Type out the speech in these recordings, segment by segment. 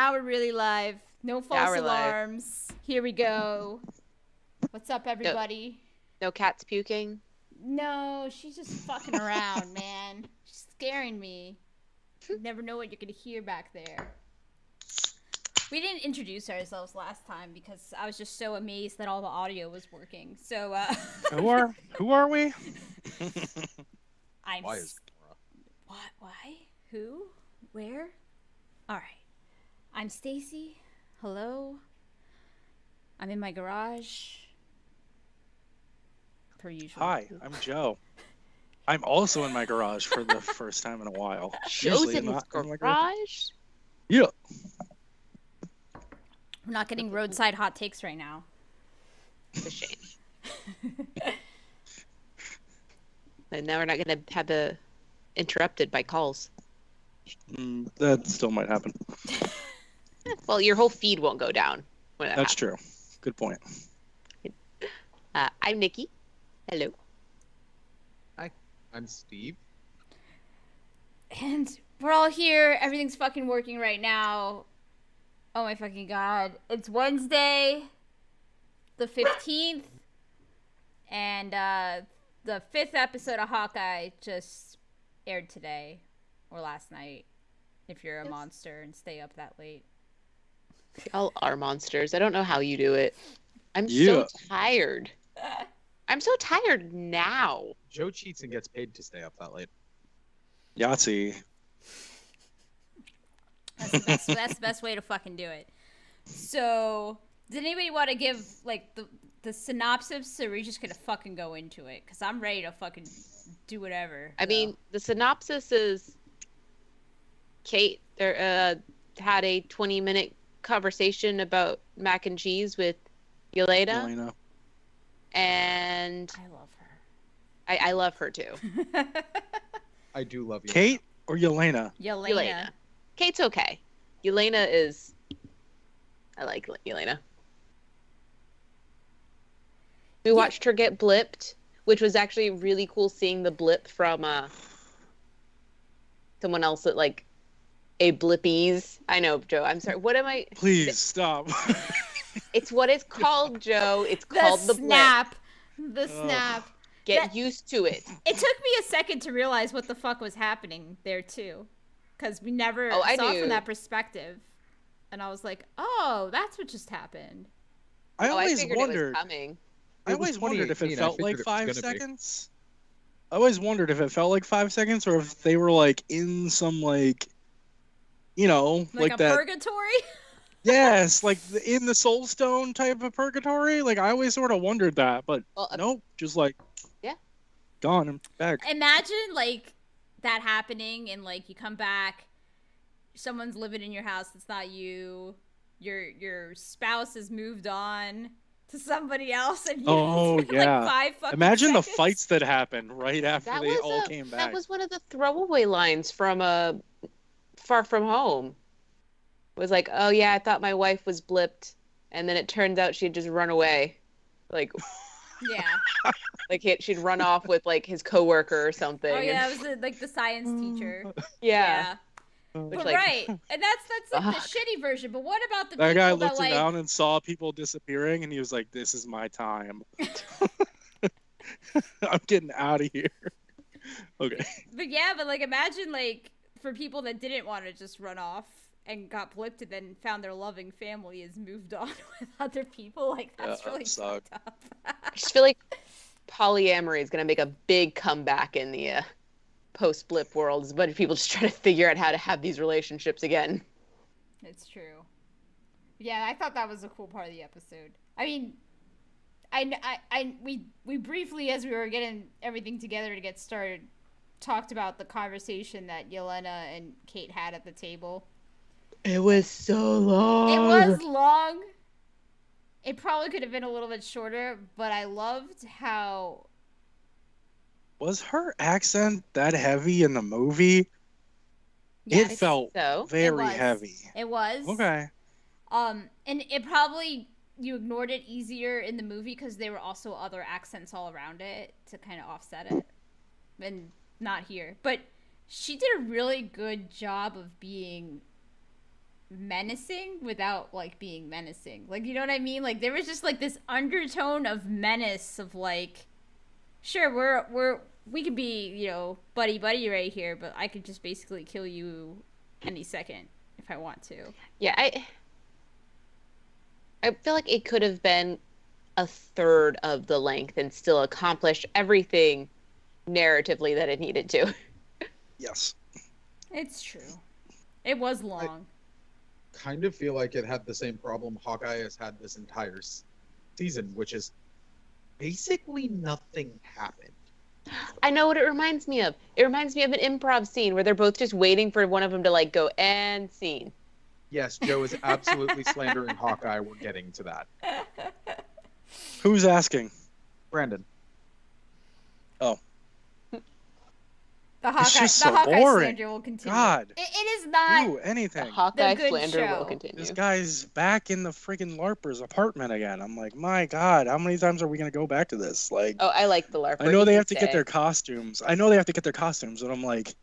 Now we're really live. No false alarms. Live. Here we go. What's up, everybody? No cats puking? No, she's just fucking around, man. She's scaring me. You never know what you're gonna hear back there. We didn't introduce ourselves last time because I was just so amazed that all the audio was working. So, Who are we? Why is Nora? What? Why? Who? Where? All right. I'm Stacy. Hello. I'm in my garage. Per usual. Hi, I'm Joe. I'm also in my garage for the first time in a while. Joe's in his garage? Yeah. We're not getting roadside hot takes right now. It's a shame. And now we're not going to have the interrupted by calls. That still might happen. Well, your whole feed won't go down. That's true. Good point. I'm Nikki. Hello. Hi, I'm Steve. And we're all here. Everything's fucking working right now. Oh my fucking god. It's Wednesday, the 15th. And the 5th episode of Hawkeye just aired today. Or last night. If you're a monster and stay up that late. Y'all are monsters. I don't know how you do it. I'm so tired. I'm so tired now. Joe cheats and gets paid to stay up that late. Yahtzee. That's the best way to fucking do it. So, did anybody want to give, like, the synopsis, or are we just gonna fucking go into it? Because I'm ready to fucking do whatever. I mean, the synopsis is Kate had a 20-minute conversation about mac and cheese with Yelena. And I love her. I love her too. I do love you. Kate or Yelena? Yelena. Kate's okay. Yelena is... I like Yelena. We watched her get blipped, which was actually really cool seeing the blip from someone else that, like, a blippies. I know, Joe. I'm sorry. What am I... Please, stop. It's what it's called, Joe. It's called the snap. blip. The snap. Get used to it. It took me a second to realize what the fuck was happening there, too. Because we never saw it from that perspective. And I was like, oh, that's what just happened. I always wondered. It was coming. I always wondered if it felt like 5 seconds. I always wondered if it felt like 5 seconds or if they were, like, in some, like, you know, like a that. Purgatory? Yes, like in the Soul Stone type of purgatory. Like, I always sort of wondered that, but nope, just like, gone and back. Imagine, like, that happening and, like, you come back, someone's living in your house that's not you, your spouse has moved on to somebody else, and you like 5 fucking Imagine seconds. the fights that happened right after they all came back. That was one of the throwaway lines from Far From Home. It was like, oh yeah, I thought my wife was blipped, and then it turns out she'd just run away. Like, yeah. Like she'd run off with, like, his coworker or something. Oh yeah, it was like the science teacher. Yeah. But right, and that's like the shitty version. But what about the that people guy looked that, around and saw people disappearing, and he was like, "This is my time. I'm getting out of here." Okay. But yeah, but like, imagine, like, for people that didn't want to just run off and got blipped and then found their loving family has moved on with other people. Like, that's really fucked up. I just feel like polyamory is gonna make a big comeback in the post-blip world. There's a bunch of people just trying to figure out how to have these relationships again. It's true. Yeah, I thought that was a cool part of the episode. I mean, we briefly, as we were getting everything together to get started, talked about the conversation that Yelena and Kate had at the table. It was so long. It was long. It probably could have been a little bit shorter, but I loved how... Was her accent that heavy in the movie? Yes, it felt very heavy. It was. Okay. And it probably, you ignored it easier in the movie because there were also other accents all around it to kind of offset it. And not here. But she did a really good job of being menacing without like being menacing. Like, you know what I mean? Like, there was just like this undertone of menace of like, sure, we could be, you know, buddy right here, but I could just basically kill you any second if I want to. Yeah, I feel like it could have been a third of the length and still accomplished everything narratively that it needed to. Yes. It's true. It was long. I kind of feel like it had the same problem Hawkeye has had this entire season, which is basically nothing happened. I know what it reminds me of. It reminds me of an improv scene where they're both just waiting for one of them to like go and scene. Yes, Joe is absolutely slandering Hawkeye. We're getting to that. Who's asking? Brandon. Oh. The Hawkeye slander will continue. God. It is not do anything. The Hawkeye good slander show. will continue. This guy's back in the freaking LARPer's apartment again. I'm like, my God, how many times are we gonna go back to this? Like, Oh, I like the LARPer. I know You they can have to get stay. their costumes. But I'm like,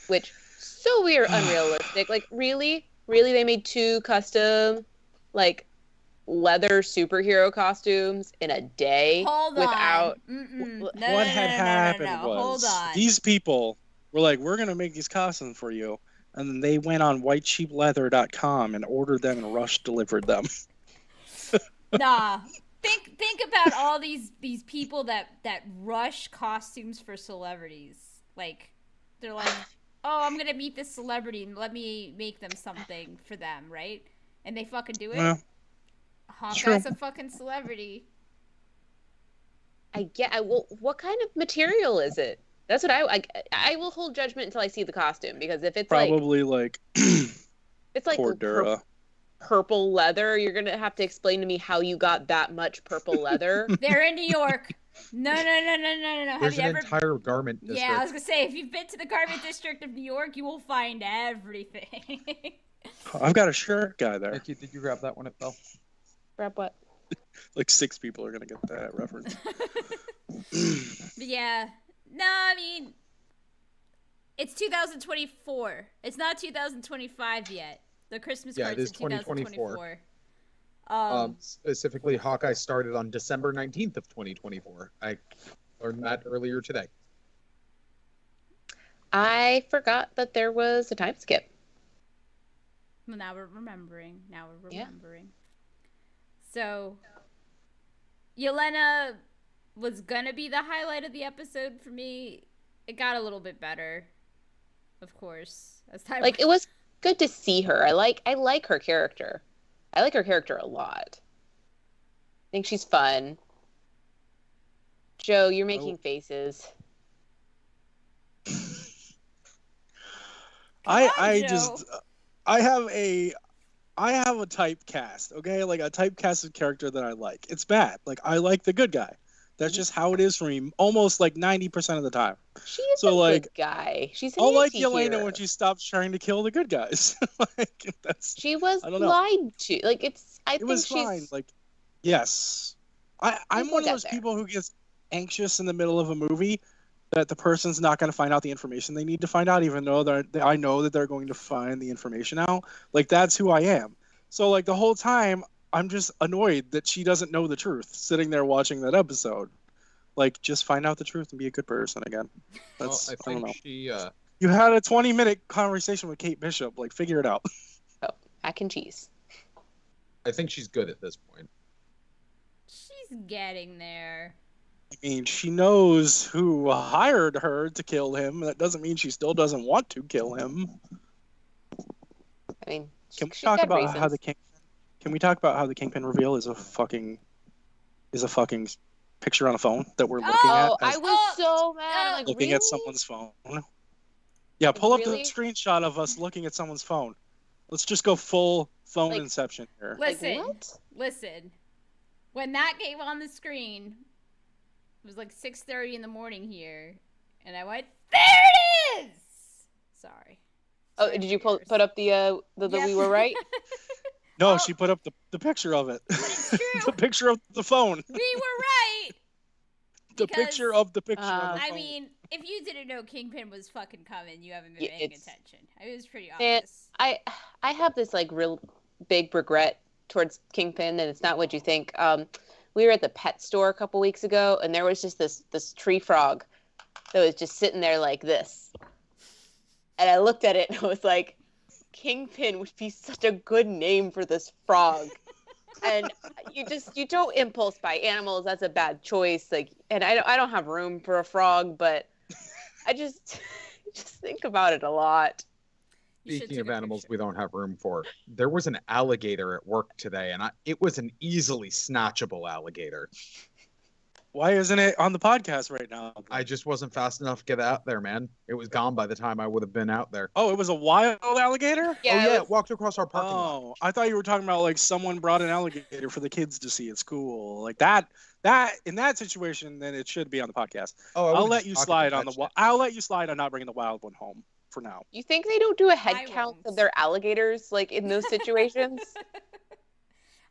Which so weird, unrealistic. Like, really, they made 2 custom, like, leather superhero costumes in a day. Hold without. on. what had happened Hold was on. these people were like, we're gonna make these costumes for you, and then they went on whitecheapleather.com and ordered them and rush delivered them. Nah. Think about all these people that rush costumes for celebrities. Like, they're like, oh, I'm gonna meet this celebrity and let me make them something for them, right? And they fucking do it. Well, Hawkeye's a fucking celebrity. Well, what kind of material is it? That's what I will hold judgment until I see the costume, because if it's probably like it's like Cordura. Purple leather, you're gonna have to explain to me how you got that much purple leather. They're in New York. No. Have There's you an ever? entire garment district. Yeah, I was gonna say, if you've been to the garment district of New York, you will find everything. I've got a shirt guy there. Nikki, did you grab that when it fell? Grab what? Like 6 people are gonna get that reference. But yeah, no, I mean, it's 2024. It's not 2025 yet. The Christmas Yeah, cards it is in 2024. Specifically, Hawkeye started on December 19th of 2024. I learned that earlier today. I forgot that there was a time skip. Well, now we're remembering. Yeah. So, Yelena was gonna be the highlight of the episode for me. It got a little bit better, of course, as time. Like, it was good to see her. I like her character. I like her character a lot. I think she's fun. Joe, you're making faces. I Joe. have a typecast, okay? Like a typecasted character that I like. It's bad. Like, I like the good guy. That's just how it is for me, almost like 90% of the time. She is a good guy. She's an I'll like anti-hero. Yelena when she stops trying to kill the good guys. Like, She was I don't know. lied to. Like, it was fine. Like, yes. I'm We'll one of get those there. people who gets anxious in the middle of a movie that the person's not going to find out the information they need to find out, even though I know that they're going to find the information out. Like, that's who I am. So, like, the whole time, I'm just annoyed that she doesn't know the truth, sitting there watching that episode. Like, just find out the truth and be a good person again. That's, Well, I don't know. I think she You had a 20-minute conversation with Kate Bishop. Like, figure it out. Oh, mac and cheese. I think she's good at this point. She's getting there. I mean, she knows who hired her to kill him. That doesn't mean she still doesn't want to kill him. I mean, Can we she's talk got about reasons. how the Kingpin reveal is a fucking picture on a phone that we're looking Oh, at? I was so mad. I'm like, looking really? at someone's phone. Yeah, pull up the Really? screenshot of us looking at someone's phone. Let's just go full phone Like- inception here. Listen, what? listen. When that came on the screen, it was like 6:30 in the morning here, and I went, "There it is!" Sorry. Oh, Sorry did you for yours. put up the Yep. we were right? No, Oh. she put up the picture of it. It's true. The picture of the phone. We were right. The Because- picture of the picture of the I phone. mean, If you didn't know Kingpin was fucking coming, you haven't been Yeah, paying it's- attention. It was pretty Man, obvious. I have this like real big regret towards Kingpin, and it's not what you think. We were at the pet store a couple weeks ago, and there was just this tree frog that was just sitting there like this. And I looked at it and I was like, Kingpin would be such a good name for this frog. And you don't impulse buy animals. That's a bad choice. Like, and I don't have room for a frog, but I just think about it a lot. You should Speaking take of a animals picture. we don't have room for, there was an alligator at work today, and it was an easily snatchable alligator. Why isn't it on the podcast right now? I just wasn't fast enough to get out there, man. It was gone by the time I would have been out there. Oh, it was a wild alligator? Yeah, it was- walked across our parking lot. Oh, I thought you were talking about like someone brought an alligator for the kids to see at school. Like that in that situation, then it should be on the podcast. Oh, I I'll would've let just you talked slide about on the that shit. I'll let you slide on not bringing the wild one home for now. You think they don't do a head I count won't. of their alligators like in those situations?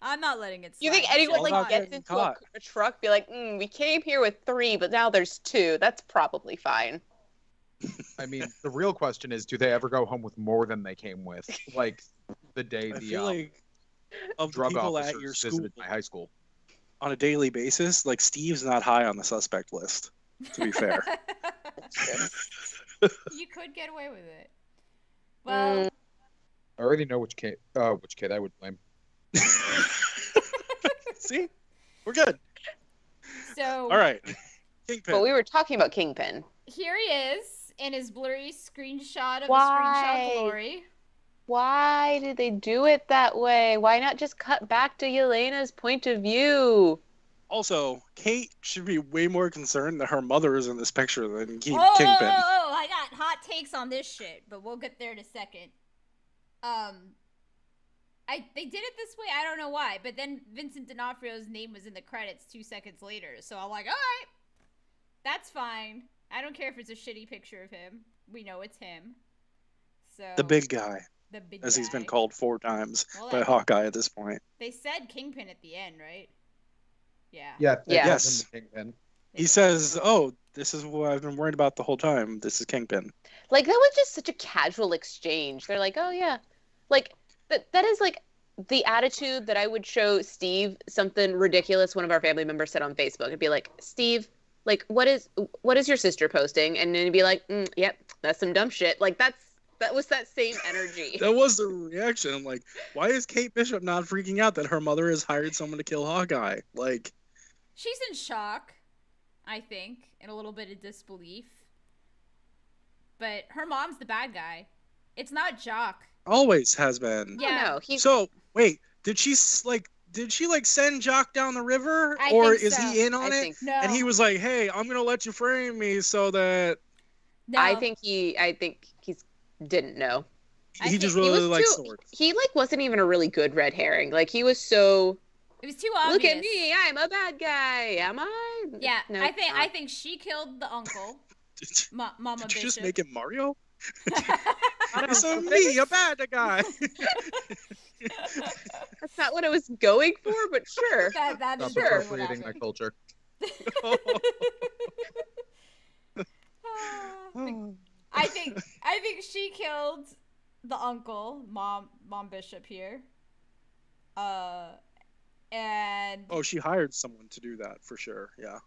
I'm not letting it slide. You think You anyone should like not fine. gets getting into a caught. truck, be like, we came here with 3, but now there's 2. That's probably fine. I mean, the real question is, do they ever go home with more than they came with? Like the day I the feel like of the drug people officers at your school visited my high school. on a daily basis, like Steve's not high on the suspect list, to be fair. You could get away with it. Well, I already know which kid I would blame. See? We're good. so All right. Kingpin. But we were talking about Kingpin. here he is in his blurry screenshot of Why? the screenshot glory. Why did they do it that way? Why not just cut back to Yelena's point of view? Also, Kate should be way more concerned that her mother is in this picture than Kingpin. I got hot takes on this shit, but we'll get there in a second. They did it this way. I don't know why, but then Vincent D'Onofrio's name was in the credits 2 seconds later, so I'm like, all right, that's fine. I don't care if it's a shitty picture of him. We know it's him. So The big guy, the big as he's been guy. called 4 times Well, by I- Hawkeye at this point. They said Kingpin at the end, right? Yeah. Yeah, Yeah. Yes. Kingpin. They He did. says, "Oh, this is what I've been worried about the whole time. This is Kingpin." Like, that was just such a casual exchange. They're like, oh, yeah. Like, that is, like, the attitude that I would show Steve something ridiculous one of our family members said on Facebook. It'd be like, Steve, like, what is your sister posting? And then he'd be like, yep, that's some dumb shit. Like, that was that same energy. That was the reaction. I'm like, why is Kate Bishop not freaking out that her mother has hired someone to kill Hawkeye? Like, She's in shock, I think, and a little bit of disbelief. But her mom's the bad guy. It's not Jock. always has been. Yeah. No, So, wait, did she send Jock down the river, I or think is so. he in on I it? think No. And he was like, "Hey, I'm gonna let you frame me so that No. I think he didn't know. I he just think He really was likes too, Sword." he like wasn't even a really good red herring. Like, he was so, it was too obvious. look at me, I'm a bad guy, am I? Yeah, No, I think not. I think she killed the uncle, Mama Did you Bishop. just make it Mario? don't It's know. me, a bad guy. That's not what I was going for, but sure. that is Stop sure what appropriating my happened. culture. I think she killed the uncle, Mom Bishop here. And Oh, she hired someone to do that for sure. Yeah.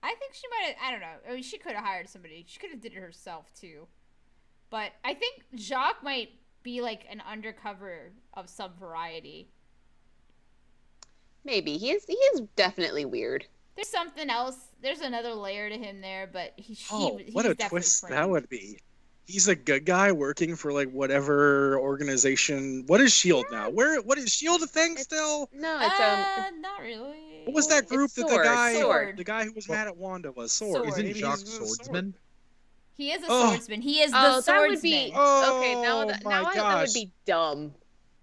I think she might have, I don't know. I mean, she could have hired somebody. She could have did it herself too. But I think Jacques might be like an undercover of some variety. Maybe. He is definitely weird. There's something else. There's another layer to him there, but Oh, he what was a definitely twist that framed. would be. He's a good guy working for like whatever organization. What is Shield now? What is Shield a thing still? No, it's Not really. What was that group It's that Sword, Sword. the guy who was mad at Wanda was? Sword. Sword. Isn't Maybe Jock he's the swordsman? He is a Oh. swordsman. He is the Oh, that swordsman. would be Oh, okay. Now my that would gosh. be dumb.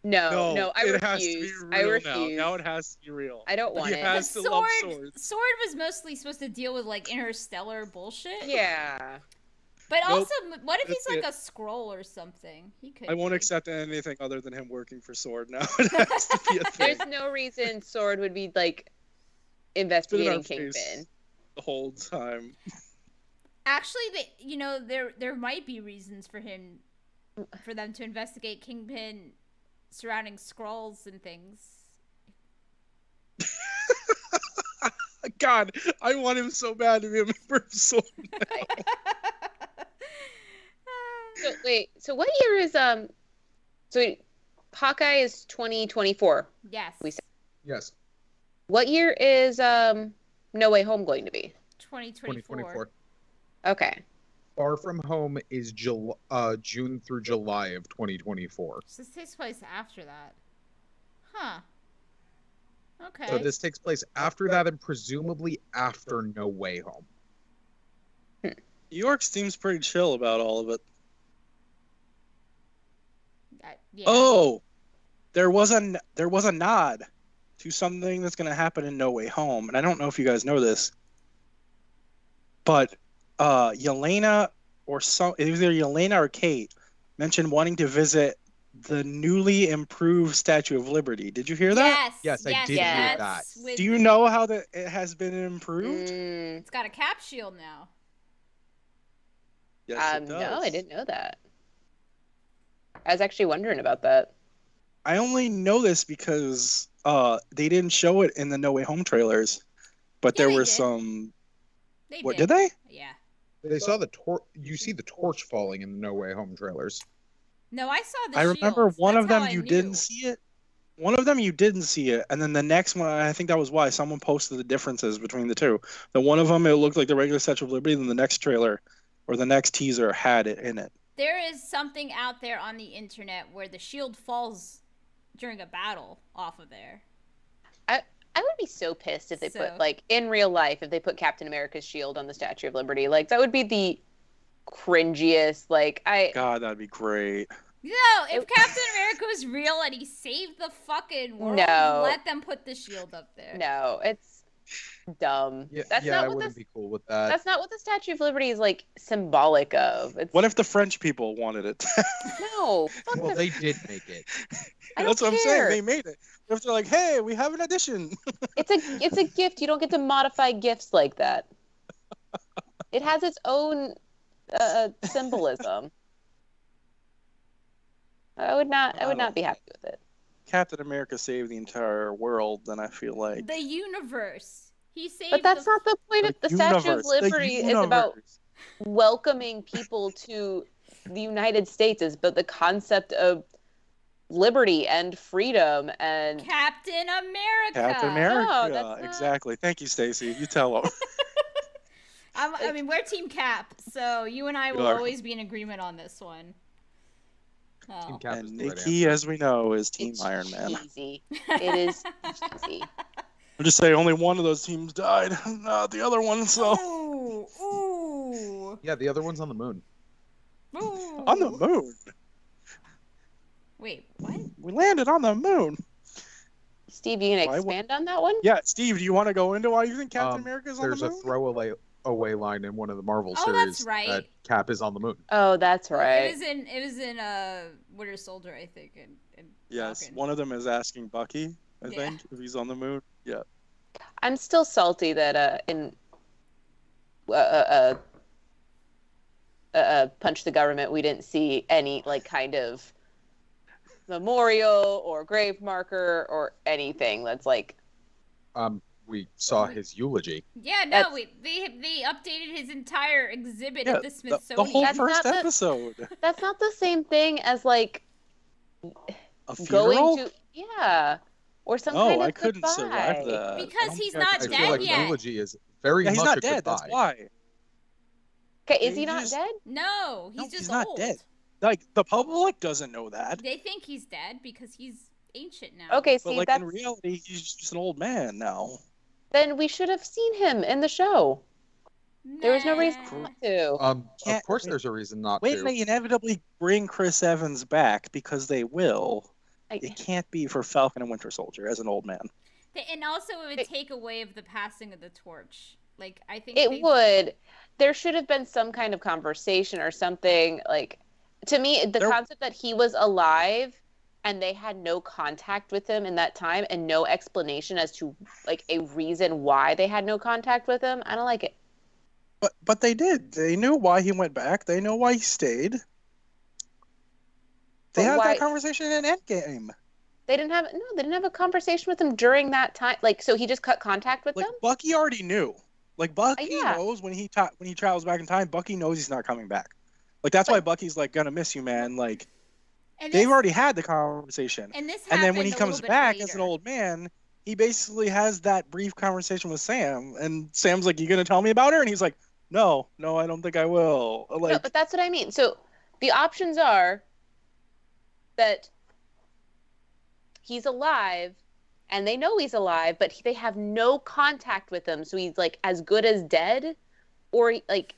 No, I it has to be refuse. real I now. refuse. Now it has to be real. I don't want He it. The has to love sword swords. was mostly supposed to deal with like interstellar bullshit. Yeah. But Nope. also, what if he's That's like it. a scroll or something? He could. I won't be. accept anything other than him working for Sword now. It has to be a thing There's no reason Sword would be like Spit it investigating on face Kingpin. the whole time. Actually, there might be reasons for them to investigate Kingpin surrounding Skrulls and things. God, I want him so bad to be a member of Soul. So, wait, so what year is Hawkeye is 2024. Yes. We said. Yes. What year is No Way Home going to be? 2024. Okay. Far From Home is June through July of 2024. So this takes place after that. Huh. Okay. So this takes place after that and presumably after No Way Home. New York seems pretty chill about all of it. Yeah. Oh, there was a nod to something that's going to happen in No Way Home, and I don't know if you guys know this, but Yelena either Yelena or Kate mentioned wanting to visit the newly improved Statue of Liberty. Did you hear that? Yes, I did hear that. Do you know how it has been improved? It's got a cap shield now. Yes, it does. No, I didn't know that. I was actually wondering about that. I only know this because they didn't show it in the No Way Home trailers, but there were some. Did they? Yeah. They saw the torch. You see the torch falling in the No Way Home trailers. No, I saw the I remember shields. one That's of them how I you knew. didn't see it. One of them you didn't see it, and then the next one, I think that was why someone posted the differences between the two. The one of them, it looked like the regular Statue of Liberty, and the next trailer or the next teaser had it in it. There is something out there on the internet where the shield falls during a battle off of there. I would be so pissed if they put, like, in real life, if they put Captain America's shield on the Statue of Liberty. Like, that would be the cringiest, like, God, that'd be great. No, if Captain America was real and he saved the fucking world, No. let them put the shield up there. No, it's dumb. Yeah, That's I not what wouldn't be cool with that. That's not what the Statue of Liberty is, like, symbolic of. What if the French people wanted it? No. Well, they did make it. That's what I'm care. saying. They made it. If they're like, hey, we have an addition. It's a gift. You don't get to modify gifts like that. It has its own symbolism. I would not be happy with it. Captain America saved the entire world, then I feel like. The universe. He saved. But that's not the point of the Statue of Liberty. Is about welcoming people to the United States. Is about the concept of liberty and freedom and Captain America. Captain America. No, that's exactly. Thank you, Stacey. You tell them. I mean, we're Team Cap, so you and I will always be in agreement on this one. Oh. Team Cap is And the right Nikki, answer. as we know, is Team it's Iron Man. cheesy. It is cheesy. I'll just say only one of those teams died, not the other one. So Ooh. Yeah, the other one's on the moon. Ooh. on the moon, Wait, what? we landed on the moon. Steve, you gonna Why expand on that one? Yeah, Steve, do you want to go into why you think Captain Um, America's on the There's moon? a throwaway line in one of the Marvel Oh, series that's right. that Cap is on the moon. Oh, that's right. It was in Winter Soldier, I think. And Yes, Falcon. one of them is asking Bucky, I Yeah. think, if he's on the moon. Yeah. I'm still salty that in Punch the Government we didn't see any like kind of memorial or grave marker or anything that's like We saw his eulogy. Yeah, no, they updated his entire exhibit Yeah, at the the Smithsonian. whole That's first not the- episode. that's not the same thing as like A funeral? going to or some No, kind of I couldn't goodbye. survive that. I Because don't he's think I not could I dead feel like survive yet. that. eulogy is very Yeah, he's much not a dead. goodbye. That's why. Okay, is he He not just- dead? No, he's No, just he's not old. dead. Like the public doesn't know that. They think he's dead because he's ancient now. Okay, But see, like that's in reality, he's just an old man now. then we should have seen him in the show. There was no reason Nah. not to. Of Can't- course, there's a reason not When to. they inevitably bring Chris Evans back, because they will, it can't be for Falcon and Winter Soldier as an old man. And also, it would It- take away of the passing of the torch. Like, I think It would. There should have been some kind of conversation or something. Like, to me, the There- concept that he was alive and they had no contact with him in that time and no explanation as to like a reason why they had no contact with him, I don't like it. But they did. They knew why he went back. They know why he stayed. They But had why that conversation in Endgame. they didn't have a conversation with him during that time. Like, so he just cut contact with Like them? Bucky already knew. Like Bucky Yeah. knows when he travels back in time. Bucky knows he's not coming back. Like that's why Bucky's like gonna miss you, man. Like And they've this, already had the conversation. and this And then when he happened a comes little bit back as an later. old man, he basically has that brief conversation with Sam. And Sam's like, "You gonna tell me about her?" And he's like, "No, I don't think I will." No, Like, but that's what I mean. So the options are that he's alive and they know he's alive, but they have no contact with him, so he's like as good as dead, or like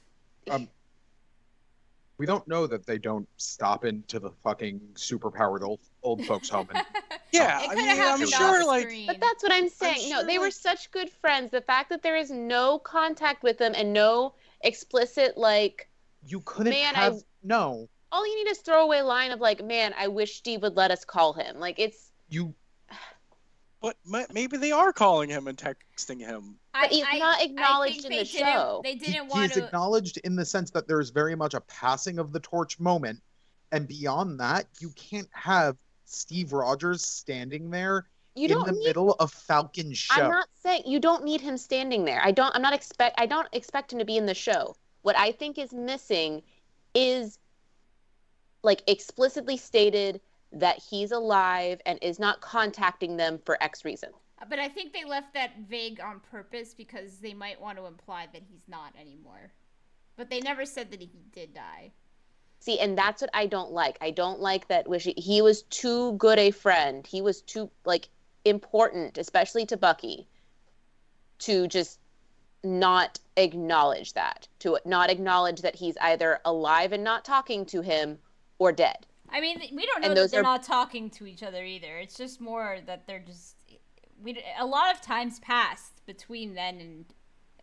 We don't know that they don't stop into the fucking superpowered old folks home. And, yeah, It I could mean, have I'm happened sure, off like, screen. but that's what I'm saying. No, sure, they were like- such good friends. The fact that there is no contact with them and no explicit like you couldn't Man, have no. all you need is throwaway line of like, man, I wish Steve would let us call him. Like it's You but maybe they are calling him and texting him. But he's not acknowledged in the show. They he, didn't he want is to. acknowledged in the sense that there is very much a passing of the torch moment, and beyond that, you can't have Steve Rogers standing there You in don't the need. middle of Falcon's show. I'm not saying you don't need him standing there. I don't expect him to be in the show. What I think is missing is like explicitly stated that he's alive and is not contacting them for X reason. But I think they left that vague on purpose because they might want to imply that he's not anymore. But they never said that he did die. See, and that's what I don't like. I don't like that he was too good a friend. He was too like important, especially to Bucky, to just not acknowledge that. To not acknowledge that he's either alive and not talking to him or dead. I mean, we don't know And that those they're are- not talking to each other either. It's just more that they're just. A lot of times passed between then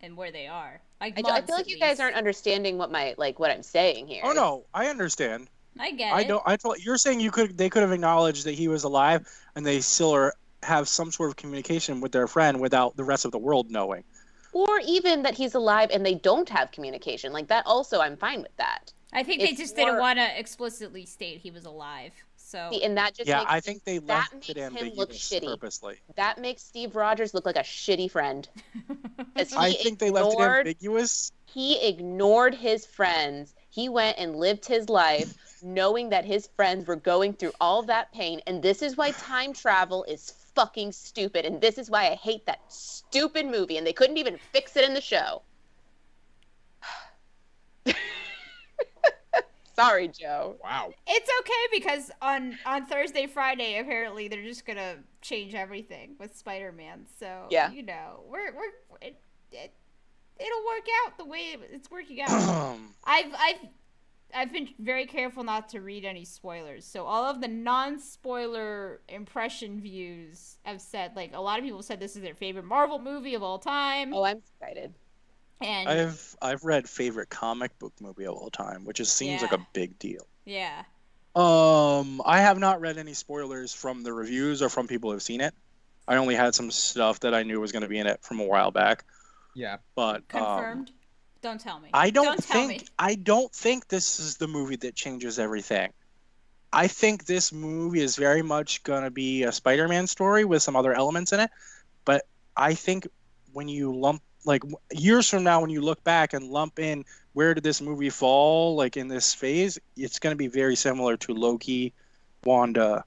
and where they are. Like I months, feel like at you guys least. aren't understanding what I'm saying here. Oh no, I understand. I get I it. don't. You're saying they could have acknowledged that he was alive, and they still have some sort of communication with their friend without the rest of the world knowing. Or even that he's alive and they don't have communication. Like that also, I'm fine with that. I think they It's just more- didn't want to explicitly state he was alive. So See, and that just Yeah, makes, I think they that left it makes him look ambiguous shitty. purposely. That makes Steve Rogers look like a shitty friend. 'Cause I he think they left it ignored- ambiguous. He ignored his friends. He went and lived his life knowing that his friends were going through all that pain. And this is why time travel is fucking stupid. And this is why I hate that stupid movie. And they couldn't even fix it in the show. Sorry, Joe. Wow. it's okay because on Thursday, Friday, apparently they're just gonna change everything with Spider-Man. So Yeah. you know, it'll work out the way it's working out. I've been very careful not to read any spoilers. So all of the non-spoiler impression views have said, like, a lot of people said this is their favorite Marvel movie of all time. Oh, I'm excited. And I've read favorite comic book movie of all time, which just seems like Yeah. a big deal. yeah. I have not read any spoilers from the reviews or from people who've seen it. I only had some stuff that I knew was going to be in it from a while back. Yeah. But Confirmed. Don't tell me. I Don't tell me. I don't think this is the movie that changes everything. I think this movie is very much going to be a Spider-Man story with some other elements in it. But I think when you lump, like years from now, when you look back and lump in where did this movie fall, like in this phase, it's going to be very similar to Loki, Wanda.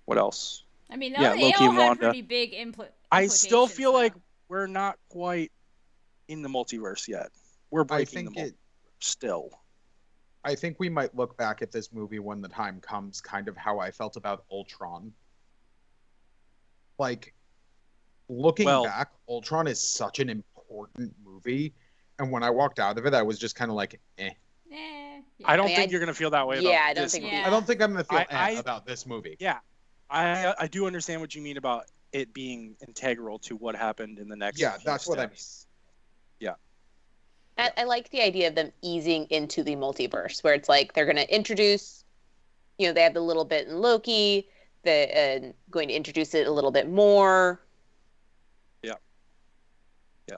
What else? I mean, Yeah, they Loki all and had Wanda. pretty big I still implications, feel though. like we're not quite in the multiverse yet. We're breaking the think multiverse still. I think we might look back at this movie when the time comes, kind of how I felt about Ultron. Like, looking Well- back, Ultron is such an important movie, and when I walked out of it, I was just kind of like, eh. Yeah. I don't I mean, think you're going to feel that way Yeah, about I don't this think- movie. Yeah. I don't think I'm gonna feel I- about this movie. Yeah, I do understand what you mean about it being integral to what happened in the next. Yeah, few that's what I steps. I like the idea of them easing into the multiverse, where it's like they're going to introduce, they have the little bit in Loki, they're going to introduce it a little bit more.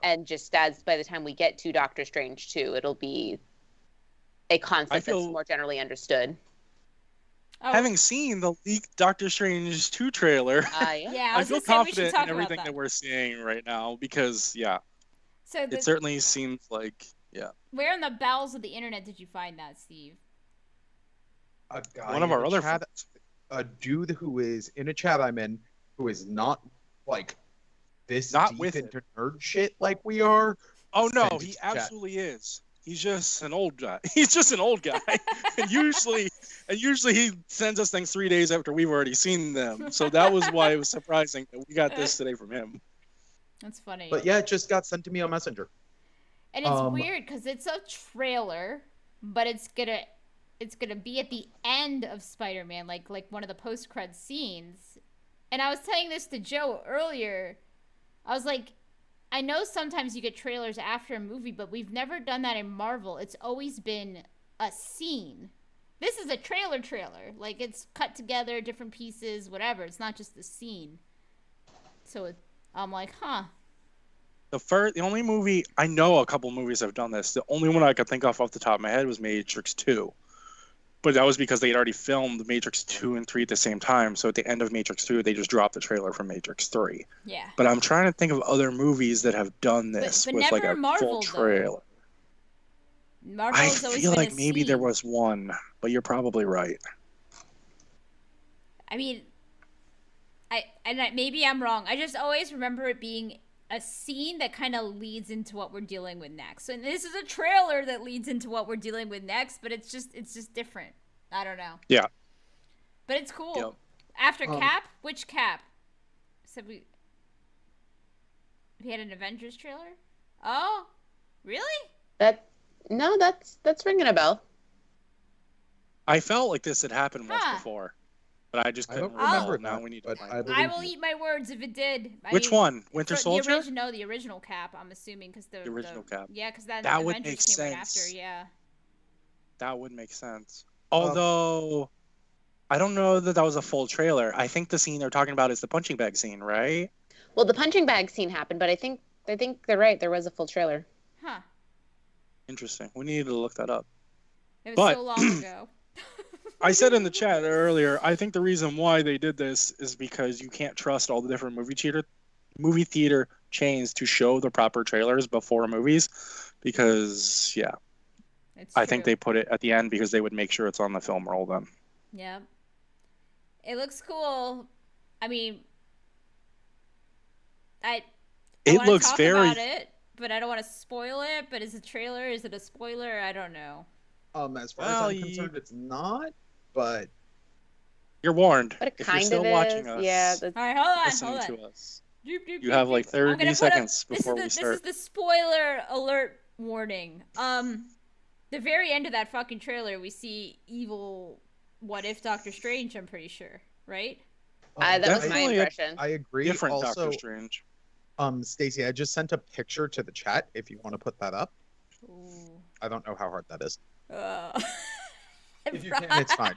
And just as by the time we get to Doctor Strange 2, it'll be a concept that's more generally understood. Having seen the leaked Doctor Strange 2 trailer, yeah, I feel confident in everything that we're seeing right now because, so it certainly seems like, Where in the bowels of the internet did you find that, Steve? A guy One of our other chat, a dude who is in a chat I'm in, who is not like this not deep with into nerd shit like we are. Oh no, he absolutely is. He's just an old guy. He's just an old guy, and usually he sends us things 3 days after we've already seen them. So that was why it was surprising that we got this today from him. That's funny. But yeah, it just got sent to me on Messenger. And it's weird because it's a trailer, but it's gonna be at the end of Spider-Man, like one of the post-cred scenes. And I was saying this to Joe earlier. I was like, I know sometimes you get trailers after a movie, but we've never done that in Marvel. It's always been a scene. This is a trailer. Like, it's cut together, different pieces, whatever. It's not just a scene. So I'm like, huh. The only movie, I know a couple movies have done this. The only one I could think of off the top of my head was Matrix 2. But that was because they had already filmed Matrix 2 and 3 at the same time. So at the end of Matrix 2, they just dropped the trailer for Matrix 3. Yeah. But I'm trying to think of other movies that have done this but with never like a Marvel, full trailer. I feel like maybe there was one, but you're probably right. I mean, maybe I'm wrong. I just always remember it being a scene that kind of leads into what we're dealing with next. And this is a trailer that leads into what we're dealing with next, but it's just different. I don't know. Yeah. But it's cool. Yep. After Cap, which Cap? Said we had an Avengers trailer? Oh, really? That's ringing a bell. I felt like this had happened once before. But I just couldn't remember. Now we need to find it. I will eat my words if it did. Which one? Winter Soldier? The original Cap. I'm assuming because the original Cap. Yeah, because that would Avengers make came sense. right after. Yeah. That would make sense. Although, I don't know that was a full trailer. I think the scene they're talking about is the punching bag scene, right? Well, the punching bag scene happened, but I think they're right. There was a full trailer. Huh. Interesting. We needed to look that up. It was so long ago. I said in the chat earlier, I think the reason why they did this is because you can't trust all the different movie theater chains to show the proper trailers before movies because, I think they put it at the end because they would make sure it's on the film roll then. Yeah. It looks cool. I mean, I looks talk very about it, but I don't want to spoil it. But is it a trailer? Is it a spoiler? I don't know. As far as I'm concerned, it's not. But you're warned. But it if kind you're still of watching is. us, Yeah. All right, hold on. listening to us. You have like 30 seconds before we start. This is the spoiler alert warning. The very end of that fucking trailer, we see evil What If Doctor Strange, I'm pretty sure, right? That was my impression. I agree. Different also, Doctor Strange. Stacey, I just sent a picture to the chat if you want to put that up. Ooh. I don't know how hard that is. If you can, it's fine.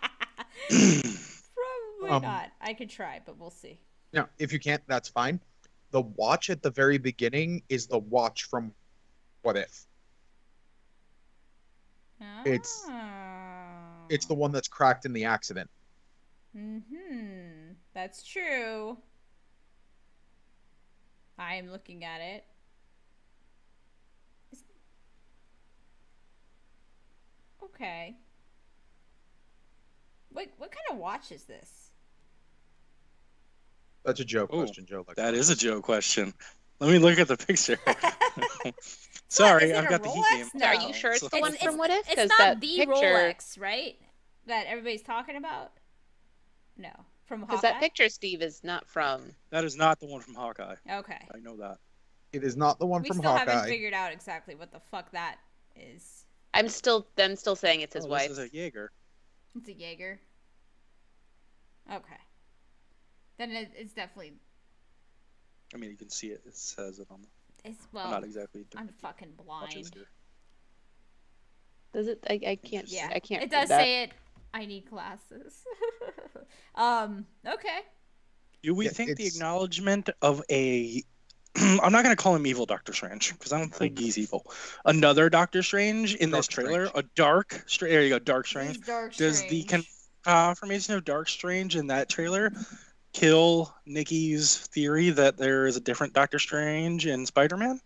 Probably not. I could try, but we'll see. No, if you can't, that's fine. The watch at the very beginning is the watch from What If. It's the one that's cracked in the accident. That's true. I am looking at it. Okay. What kind of watch is this? That's a joke question, Joe. That is a joke question. Let me look at the picture. Sorry, I've got the heat game. No. Are you sure it's the one from What If? It's not the Rolex, right? That everybody's talking about? No. From Hawkeye? Because that picture, Steve, is not from... That is not the one from Hawkeye. Okay. I know that. It is not the one from Hawkeye. We still haven't figured out exactly what the fuck that is. I'm still saying it's his wife. This is a Jaeger. It's a Jaeger. Okay. Then it's definitely... I mean, you can see it. It says it on the... Well, not exactly... I'm fucking blind. Does it? I can't... Yeah. I can't It does say it. I need glasses. Okay. Do we think the acknowledgement of a I'm not gonna call him evil Doctor Strange because I don't think he's evil. Another Doctor Strange in this trailer, Strange. there you go, Dark Strange. Dark Does the Strange. confirmation of Dark Strange in that trailer kill Nikki's theory that there is a different Doctor Strange in Spider-Man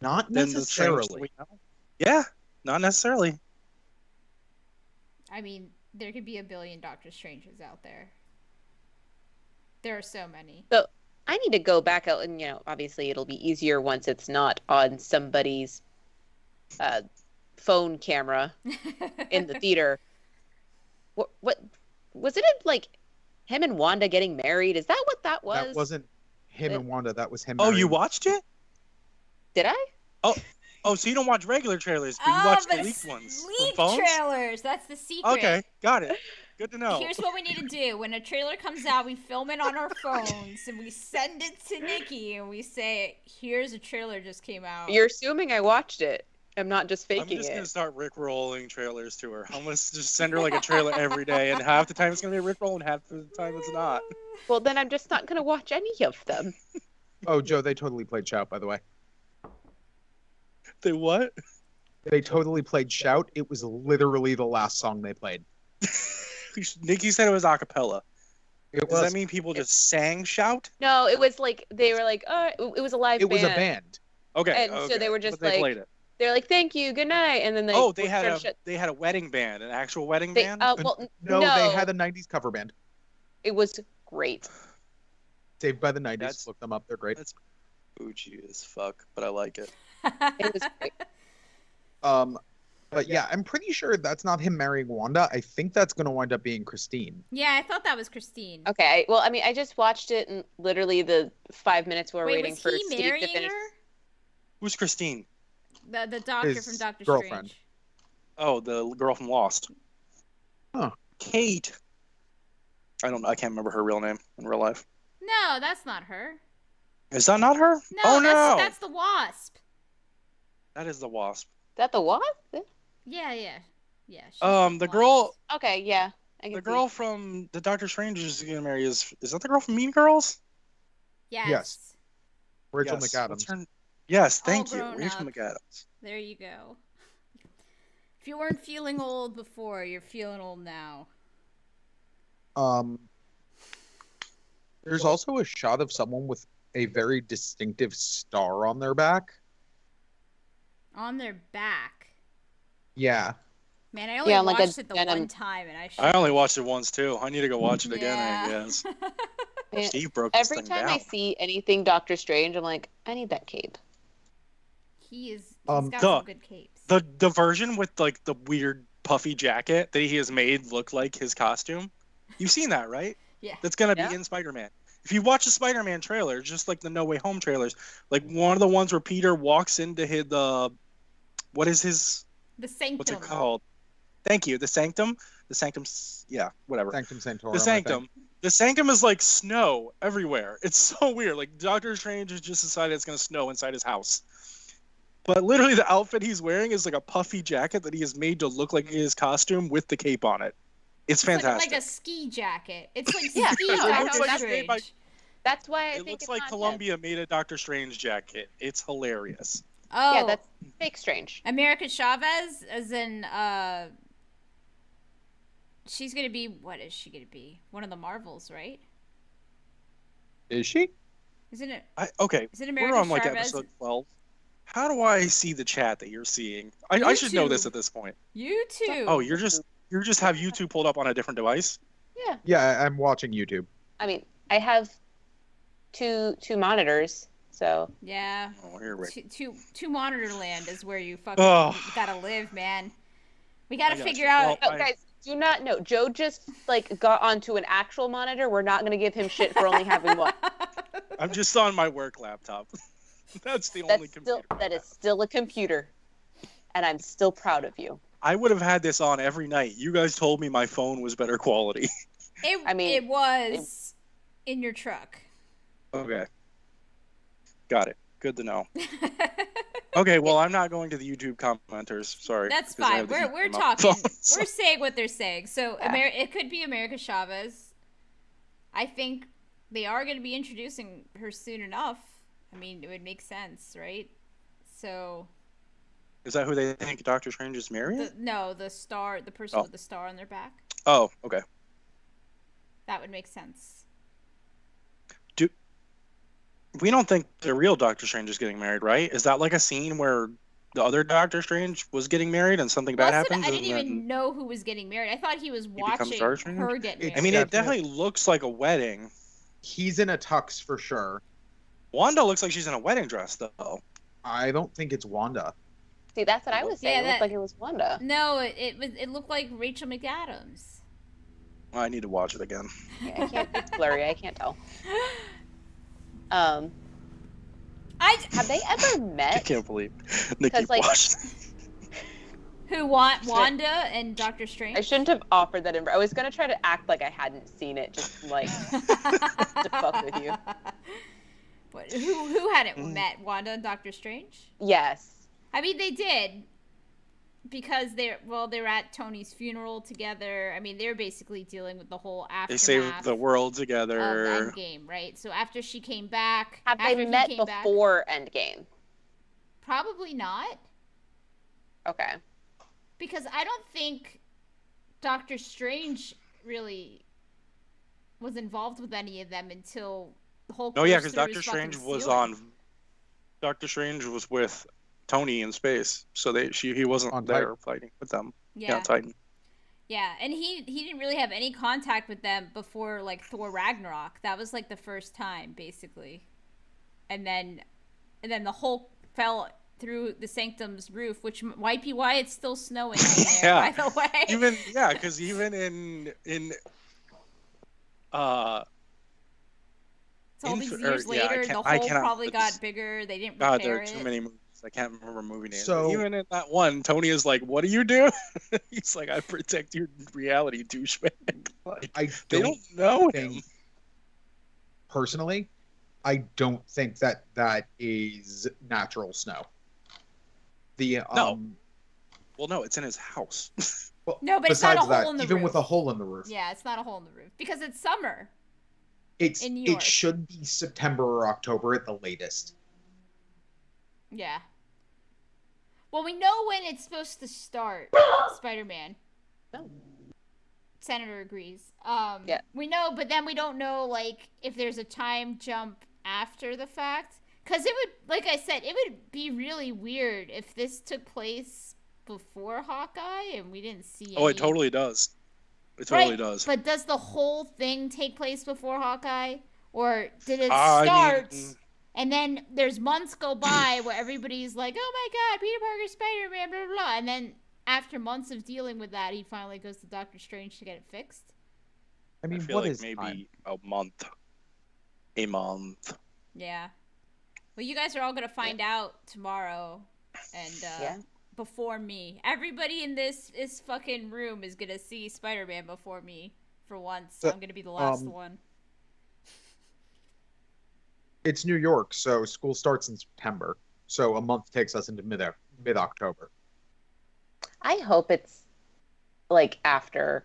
Not than the Strange that necessarily. we know? Yeah, not necessarily. I mean, there could be a billion Doctor Stranges out there. There are so many. So I need to go back out, and obviously it'll be easier once it's not on somebody's phone camera in the theater. What was it like? Him and Wanda getting married? Is that what that was? That wasn't him and Wanda. That was him. Oh, you marrying- watched it? Did I? Oh, so you don't watch regular trailers, but you watch the leaked ones from Leaked phones? trailers. That's the secret. Okay, got it. Good to know. Here's what we need to do. When a trailer comes out, we film it on our phones and we send it to Nikki and we say, here's a trailer just came out. You're assuming I watched it. I'm not just I'm faking just it. gonna start rickrolling trailers to her. I'm gonna just send her like a trailer every day, and half the time it's gonna be a rickroll, and half the time it's not. Well, then I'm just not going to watch any of them. Oh, Joe, they totally played Shout, by the way. They what? They totally played Shout. It was literally the last song they played. Nikki said it was a cappella. It Does was. that mean people just sang Shout? No, it was like they were like, it was a live It band. was a band. Okay. And so okay, they were just but they like- played it. They're like, thank you, good night, and then they They had a wedding band, an actual wedding band. No, They had a '90s cover band. It was great. Saved by the '90s. That's- Look them up. They're great. That's bougie as fuck, but I like it. It was great. But yeah, I'm pretty sure that's not him marrying Wanda. I think that's going to wind up being Christine. Yeah, I thought that was Christine. Okay, well, I mean, I just watched it in literally the 5 minutes we were Wait, waiting was for he Steve to marrying finish. her? Who's Christine? The doctor His from Doctor girlfriend. Strange. Oh, the girl from Lost. Huh. Kate. I don't know. I can't remember her real name in real life. No, that's not her. Is that not her? No, Oh, no. that's the Wasp. That is the Wasp. Is that the what? Yeah. she's The the girl, Wasp. Okay, yeah. I can the see. girl from the Doctor Strange is gonna marry is that the girl from Mean Girls? Yes. Yes. Rachel Yes. McAdams. What's her- Yes, All thank you, grown Rachel up. McAdams. There you go. If you weren't feeling old before, you're feeling old now. There's also a shot of someone with a very distinctive star on their back. On their back. Yeah. Man, I only Yeah, like a watched it the denim- one time, and I only watched it once too. I need to go watch it again. I Yeah. guess Man, Steve broke this every thing time down. I see anything Doctor Strange, I'm like, I need that cape. He's got the- some good capes. The version with like the weird puffy jacket that he has made look like his costume. You've seen that, right? Yeah. That's gonna Yeah. be in Spider-Man. If you watch the Spider-Man trailer, just like the No Way Home trailers, like one of the ones where Peter walks into his what is his The Sanctum. what's it called? Thank you. The Sanctum. The Sanctum's whatever. Sanctum Sanctorum. The I Sanctum. think. The Sanctum is like snow everywhere. It's so weird. Like Doctor Strange has just decided it's gonna snow inside his house. But literally the outfit he's wearing is like a puffy jacket that he has made to look like his costume with the cape on it. It's It's fantastic. like a ski jacket. It's like Yeah, ski no, Doctor looks like Strange. by- That's why I It think looks it's like not Columbia made a Doctor Strange jacket. It's hilarious. Oh, Yeah, that's fake Strange. America Chavez, as in, she's gonna be, what is she gonna be? One of the Marvels, right? Is she? Isn't it? Okay, Is it we're America on like Chavez? episode 12. How do I see the chat that you're seeing? I should know this YouTube. at this point. YouTube. Oh, you just have YouTube pulled up on a different device? Yeah. Yeah, I'm watching YouTube. I mean, I have two monitors, so Yeah. Oh, here we Two monitor land is where you fucking Oh. gotta live, man. We I gotta got figure you. out. Well, no, guys, do not know. Joe just like got onto an actual monitor. We're not gonna give him shit for only having one. I'm just on my work laptop. That's the only computer. That is still a computer, and I'm still proud of you. I would have had this on every night. You guys told me my phone was better quality. It was in your truck. Okay. Got it. Good to know. Okay, well, I'm not going to the YouTube commenters. Sorry. That's because I fine. have the We're heat on my talking. phone, so- We're saying what they're saying. So Yeah. it could be America Chavez. I think they are going to be introducing her soon enough. I mean, it would make sense, right? So. Is that who they think Doctor Strange is married? The star, the person with the star on their back. Oh, okay. That would make sense. We don't think the real Doctor Strange is getting married, right? Is that like a scene where the other Doctor Strange was getting married and something bad happens? I didn't even know who was getting married. I thought he was watching her get married. I mean, it definitely looks like a wedding. He's in a tux for sure. Wanda looks like she's in a wedding dress, though. I don't think it's Wanda. See, that's what I was saying. It looked like it was Wanda. No, it looked like Rachel McAdams. Well, I need to watch it again. Yeah, I can't. It's blurry. I can't tell. Have they ever met? I can't believe Nikki watched. Who Wanda and Doctor Strange? I shouldn't have offered that. I was gonna try to act like I hadn't seen it, just like to fuck with you. What, who hadn't met Wanda and Doctor Strange? Yes. I mean, they did. Because they're at Tony's funeral together. I mean, they're basically dealing with the whole aftermath. They saved the world together. Of Endgame, right? So after she came back, have they met before Endgame? Probably not. Okay. Because I don't think Doctor Strange really was involved with any of them until the whole. No, yeah, because Doctor Strange was on. Doctor Strange was with Tony in space, so he wasn't on there Titan. Fighting with them. Yeah, Titan. Yeah, and he didn't really have any contact with them before like Thor Ragnarok. That was like the first time, basically, and then the Hulk fell through the Sanctum's roof, which might be why it's still snowing in there. By the way, because even in it's all these years later, the hole probably got bigger. They didn't repair there are too many movies. I can't remember movie names. So even in that one, Tony is like, "What do you do?" He's like, "I protect your reality, douchebag." Like, they don't know him. Personally, I don't think that is natural snow. No. Well, no, it's in his house. Well, no, but it's not a hole in the roof. Even with a hole in the roof. Yeah, it's not a hole in the roof because it's summer. In New York. It should be September or October at the latest. Yeah. Well, we know when it's supposed to start, Spider-Man. No. Senator agrees. Yeah. We know, but then we don't know, like, if there's a time jump after the fact. Because it would, like I said, it would be really weird if this took place before Hawkeye and we didn't see it totally does. It totally does. But does the whole thing take place before Hawkeye? Or did it start... And then there's months go by where everybody's like, "Oh my God, Peter Parker, Spider-Man, blah, blah, blah." And then after months of dealing with that, he finally goes to Doctor Strange to get it fixed. I mean, I feel like maybe a month. A month. Yeah. Well, you guys are all going to find out tomorrow. And before me. Everybody in this fucking room is going to see Spider-Man before me for once. So I'm going to be the last one. It's New York, so school starts in September. So a month takes us into mid-October. I hope it's like after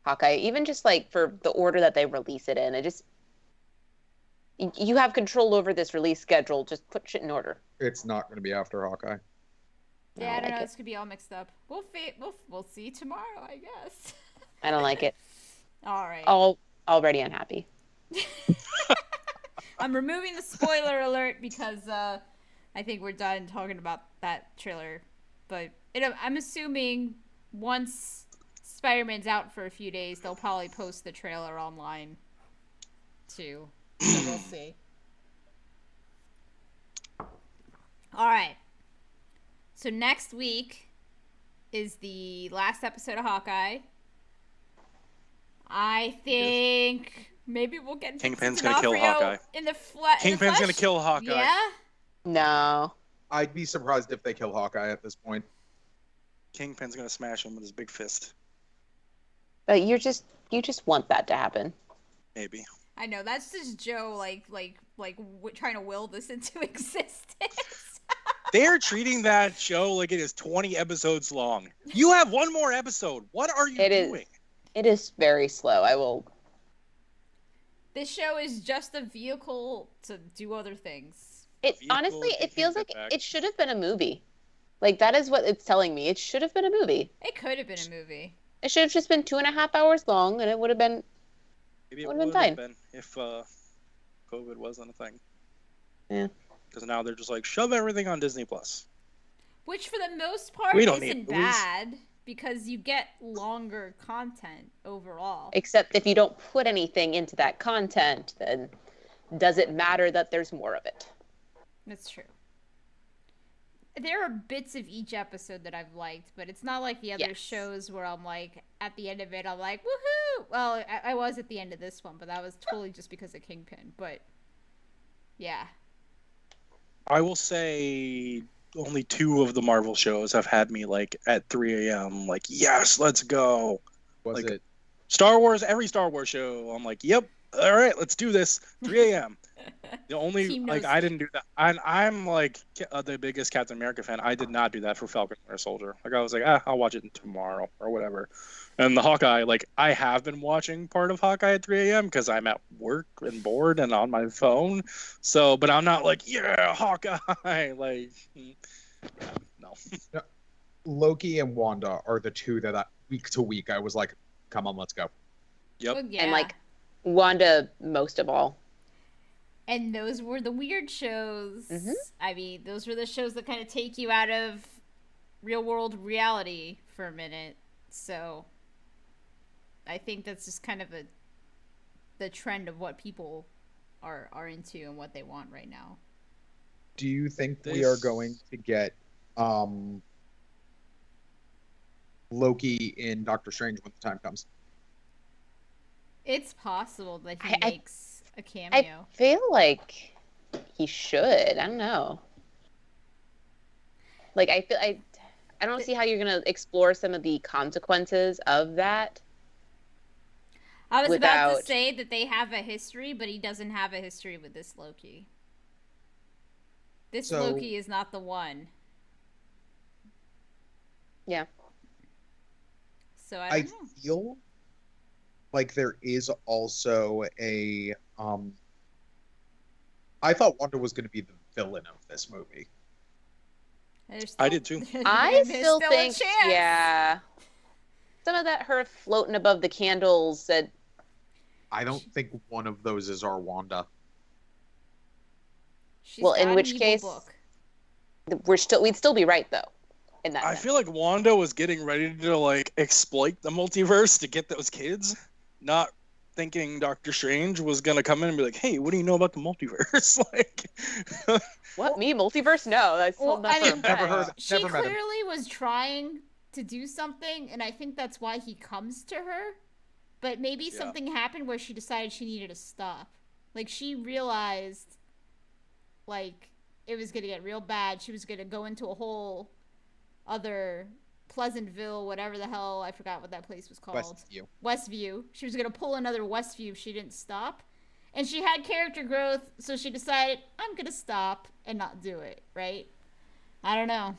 Hawkeye, even just like for the order that they release it in. You have control over this release schedule. Just put shit in order. It's not going to be after Hawkeye. Yeah, I don't know. This could be all mixed up. We'll see tomorrow, I guess. I don't like it. All right. Already unhappy. I'm removing the spoiler alert because I think we're done talking about that trailer. But I'm assuming once Spider-Man's out for a few days, they'll probably post the trailer online too. So we'll see. All right. So next week is the last episode of Hawkeye. I think maybe we'll get Kingpin's gonna kill Hawkeye. Kingpin's gonna kill Hawkeye. Yeah. No. I'd be surprised if they kill Hawkeye at this point. Kingpin's gonna smash him with his big fist. But you just want that to happen. Maybe. I know, that's just Joe like trying to will this into existence. They're treating that show like it is 20 episodes long. You have one more episode. What are you doing? It is very slow. This show is just a vehicle to do other things It Vehicle honestly, it taking feels it like back. it should have been a movie. Like that is what it's telling me. It should have been a movie. It could have been a movie. It should have just been 2.5 hours long, and it would have been Maybe it would have been would have fine. been if COVID wasn't a thing. Yeah. Because now they're just like shove everything on Disney Plus. Which for the most part We don't isn't need movies. bad because you get longer content overall. Except if you don't put anything into that content, then does it matter that there's more of it? That's true. There are bits of each episode that I've liked, but it's not like the other Yes. shows where I'm like, at the end of it, I'm like, woohoo! Well, I was at the end of this one, but that was totally just because of Kingpin. But, yeah. I will say only 2 of the Marvel shows have had me like at 3 a.m. like, yes, let's go. Was Like- it? Star Wars, every Star Wars show, I'm like, yep, all right, let's do this. 3 a.m. The only Team like no I sleep. didn't do that. I'm like the biggest Captain America fan. I did not do that for Falcon and Winter Soldier. Like I was like, I'll watch it tomorrow or whatever. And the Hawkeye, like I have been watching part of Hawkeye at 3 a.m. because I'm at work and bored and on my phone. So, but I'm not like, yeah, Hawkeye. Like, no. Loki and Wanda are the two that week to week I was like, come on, let's go. Yep. Well, yeah. And like Wanda most of all. And those were the weird shows. Mhm. I mean, those were the shows that kind of take you out of real world reality for a minute. So I think that's just kind of the trend of what people are into and what they want right now. Do you think we are going to get Loki in Doctor Strange when the time comes? It's possible that he I- makes a I cameo. feel like he should. I don't know. Like I don't see how you're gonna explore some of the consequences of that. I was about to without- say that they have a history, but he doesn't have a history with this Loki. This So- Loki is not the one. Yeah. So I I don't know. feel like there is also a I thought Wanda was going to be the villain of this movie. There's I still- did too. I there's still a think, chance. yeah. Some of that her floating above the candles that I don't think one of those is our Wanda. She's Well, in got an which evil case- book. we'd still be right though. In that I sense. feel like Wanda was getting ready to like exploit the multiverse to get those kids, not thinking Doctor Strange was gonna come in and be like, "Hey, what do you know about the multiverse?" Like, What, me multiverse? No, that's Well, not I for a mean, Never fact. heard. She Never met him. clearly was trying to do something, and I think that's why he comes to her. But maybe Yeah. something happened where she decided she needed to stop. Like, she realized, like, it was gonna get real bad. She was gonna go into a whole other Pleasantville, whatever the hell, I forgot what that place was called. Westview. Westview. She was gonna pull another Westview if she didn't stop. And she had character growth, so she decided, I'm gonna stop and not do it, right? I don't know.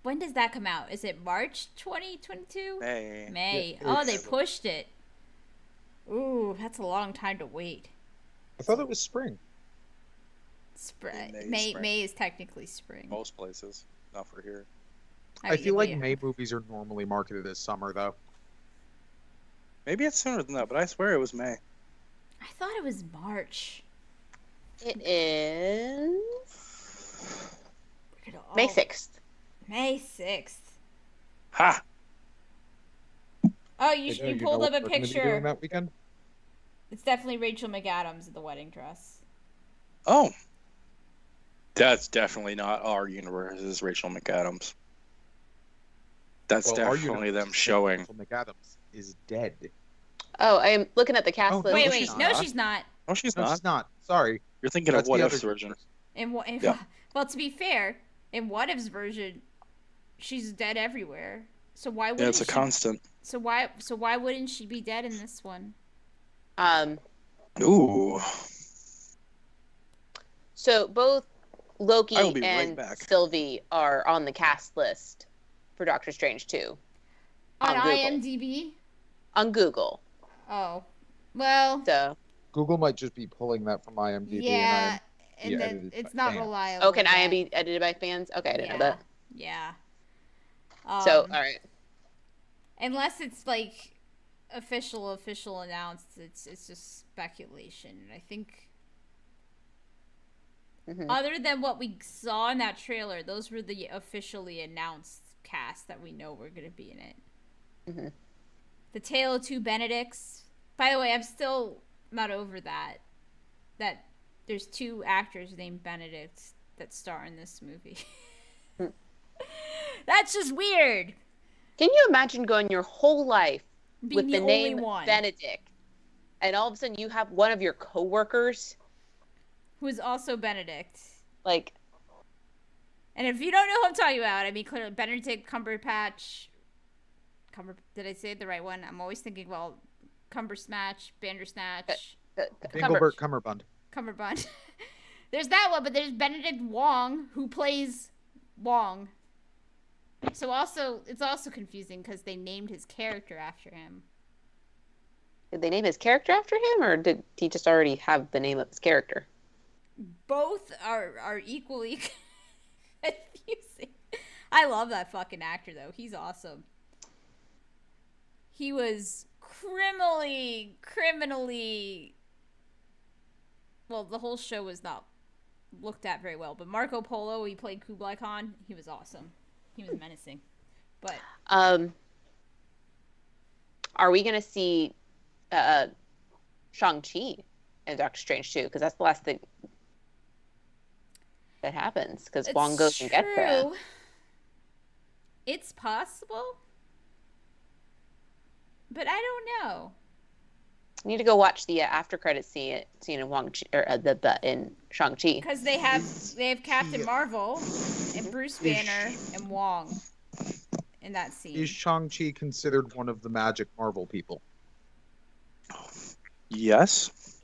When does that come out? Is it March 2022? hey, May. It- Oh, they it's- pushed it. Ooh, that's a long time to wait. I thought it was spring. May, May spring. is technically spring. most places, not for here. I mean, feel like yeah. May movies are normally marketed as summer, though. Maybe it's sooner than that, but I swear it was May. I thought it was March. It is We're gonna- May oh, 6th. May 6th. Ha! Oh, Hey, you Joe, know pulled what up a we're gonna be picture. doing that weekend? It's definitely Rachel McAdams in the wedding dress. Oh, that's definitely not our universe. This is Rachel McAdams. That's Well, our definitely universe them is showing. Rachel McAdams is dead. Oh, I am looking at the cast Oh, list. Wait, no, wait, she's no, not. she's not. No, she's No, not. she's not. Sorry. You're thinking That's of What the If's other version. universe. Yeah. Well, to be fair, in What If's version, she's dead everywhere. So why Yeah, wouldn't it's a she? constant. So why wouldn't she be dead in this one? Ooh. So both Loki I will be right and back. Sylvie are on the cast list for Doctor Strange 2 On On Google. IMDb? on Google. Oh. Well, So Google might just be pulling that from IMDb. yeah. And and then edited it's by not fans. reliable. Oh, can I yet. be edited by fans? Okay, I didn't know that. Yeah. So, all right. Unless it's like official announced, it's just speculation. And I think other than what we saw in that trailer, those were the officially announced cast that we know were going to be in it. The Tale of Two Benedicts. By the way, I'm still not over that there's 2 actors named Benedict that star in this movie. That's just weird. Can you imagine going your whole life Being with the only name one. Benedict, and all of a sudden you have one of your coworkers Who is also Benedict. like, And if you don't know who I'm talking about, I mean, clearly Benedict Cumberbatch. Did I say it the right one? I'm always thinking, well, Cumbersnatch, Bandersnatch, Engelbert Cumberbund. Cumberbund. There's that one, but there's Benedict Wong, who plays Wong. So it's also confusing because they named his character after him. Did they name his character after him, or did he just already have the name of his character? Both are equally confusing. I love that fucking actor, though. He's awesome. He was criminally... Well, the whole show was not looked at very well, but Marco Polo, he played Kublai Khan. He was awesome. He was menacing. But are we gonna see Shang-Chi and Doctor Strange too? Because that's the last thing that happens. Because Wong goes and gets that. It's possible, but I don't know. I need to go watch the after credits scene in in Shang-Chi. Because they have Captain Marvel and Bruce Banner and Wong in that scene. Is Shang-Chi considered one of the magic Marvel people? Yes.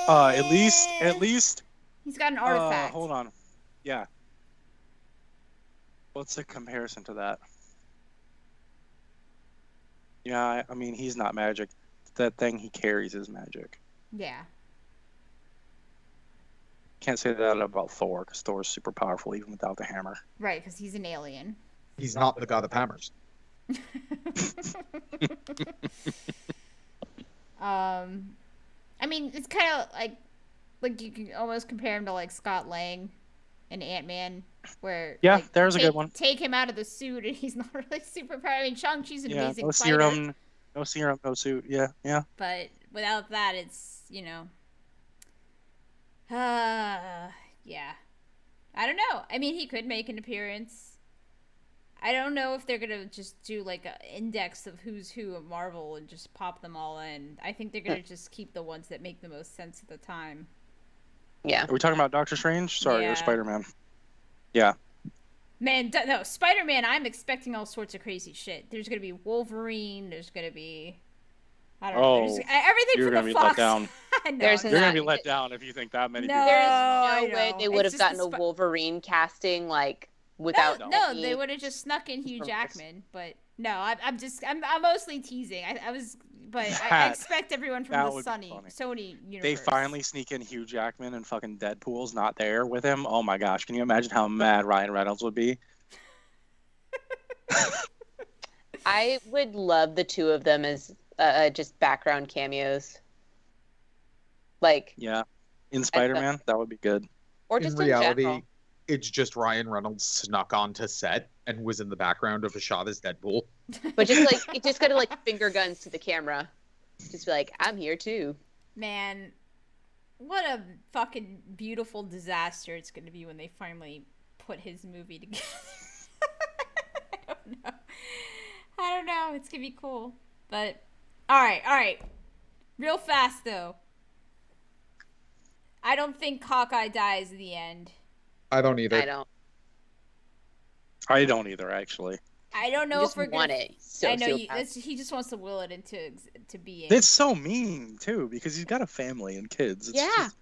At least. He's got an artifact. Hold on. Yeah. What's a comparison to that? Yeah, I mean, he's not magic. That thing he carries is magic. Yeah. Can't say that about Thor, because Thor is super powerful even without the hammer. Right, because he's an alien. He's not the god of hammers. I mean, it's kind of like you can almost compare him to like Scott Lang and Ant-Man, where there's a good one. Take him out of the suit and he's not really super powerful. I mean, Shang-Chi's an amazing no fighter. No serum, no suit. Yeah. But without that, it's, yeah. I don't know. I mean, he could make an appearance. I don't know if they're gonna just do like an index of who's who of Marvel and just pop them all in. I think they're gonna just keep the ones that make the most sense at the time. Yeah. Are we talking about Doctor Strange? Sorry, or Spider-Man? Yeah. Man, no, Spider-Man, I'm expecting all sorts of crazy shit. There's going to be Wolverine. There's going to be... I don't know. There's everything you're from gonna the be Fox. let down. No, You're going to be let down if you think that many people... There's I no way know. they would It's have just gotten a Wolverine casting, like, without... No, they would have just snuck in Hugh Jackman. But, no, I'm mostly teasing. I expect everyone from the Sony universe. They finally sneak in Hugh Jackman and fucking Deadpool's not there with him. Oh my gosh, can you imagine how mad Ryan Reynolds would be? I would love the two of them as just background cameos. Like, yeah, in Spider-Man, that would be good. Or just in reality, general. It's just Ryan Reynolds snuck onto set and was in the background of a shot as Deadpool. But just like, it just gotta like finger guns to the camera. Just be like, I'm here too. Man, what a fucking beautiful disaster it's going to be when they finally put his movie together. I don't know. It's going to be cool. But, alright. Real fast, though. I don't think Hawkeye dies in the end. I don't either. I don't either, actually. I don't know if we're want gonna... it. So I know he just wants to will it into being. It's so mean, too, because he's got a family and kids. It's just...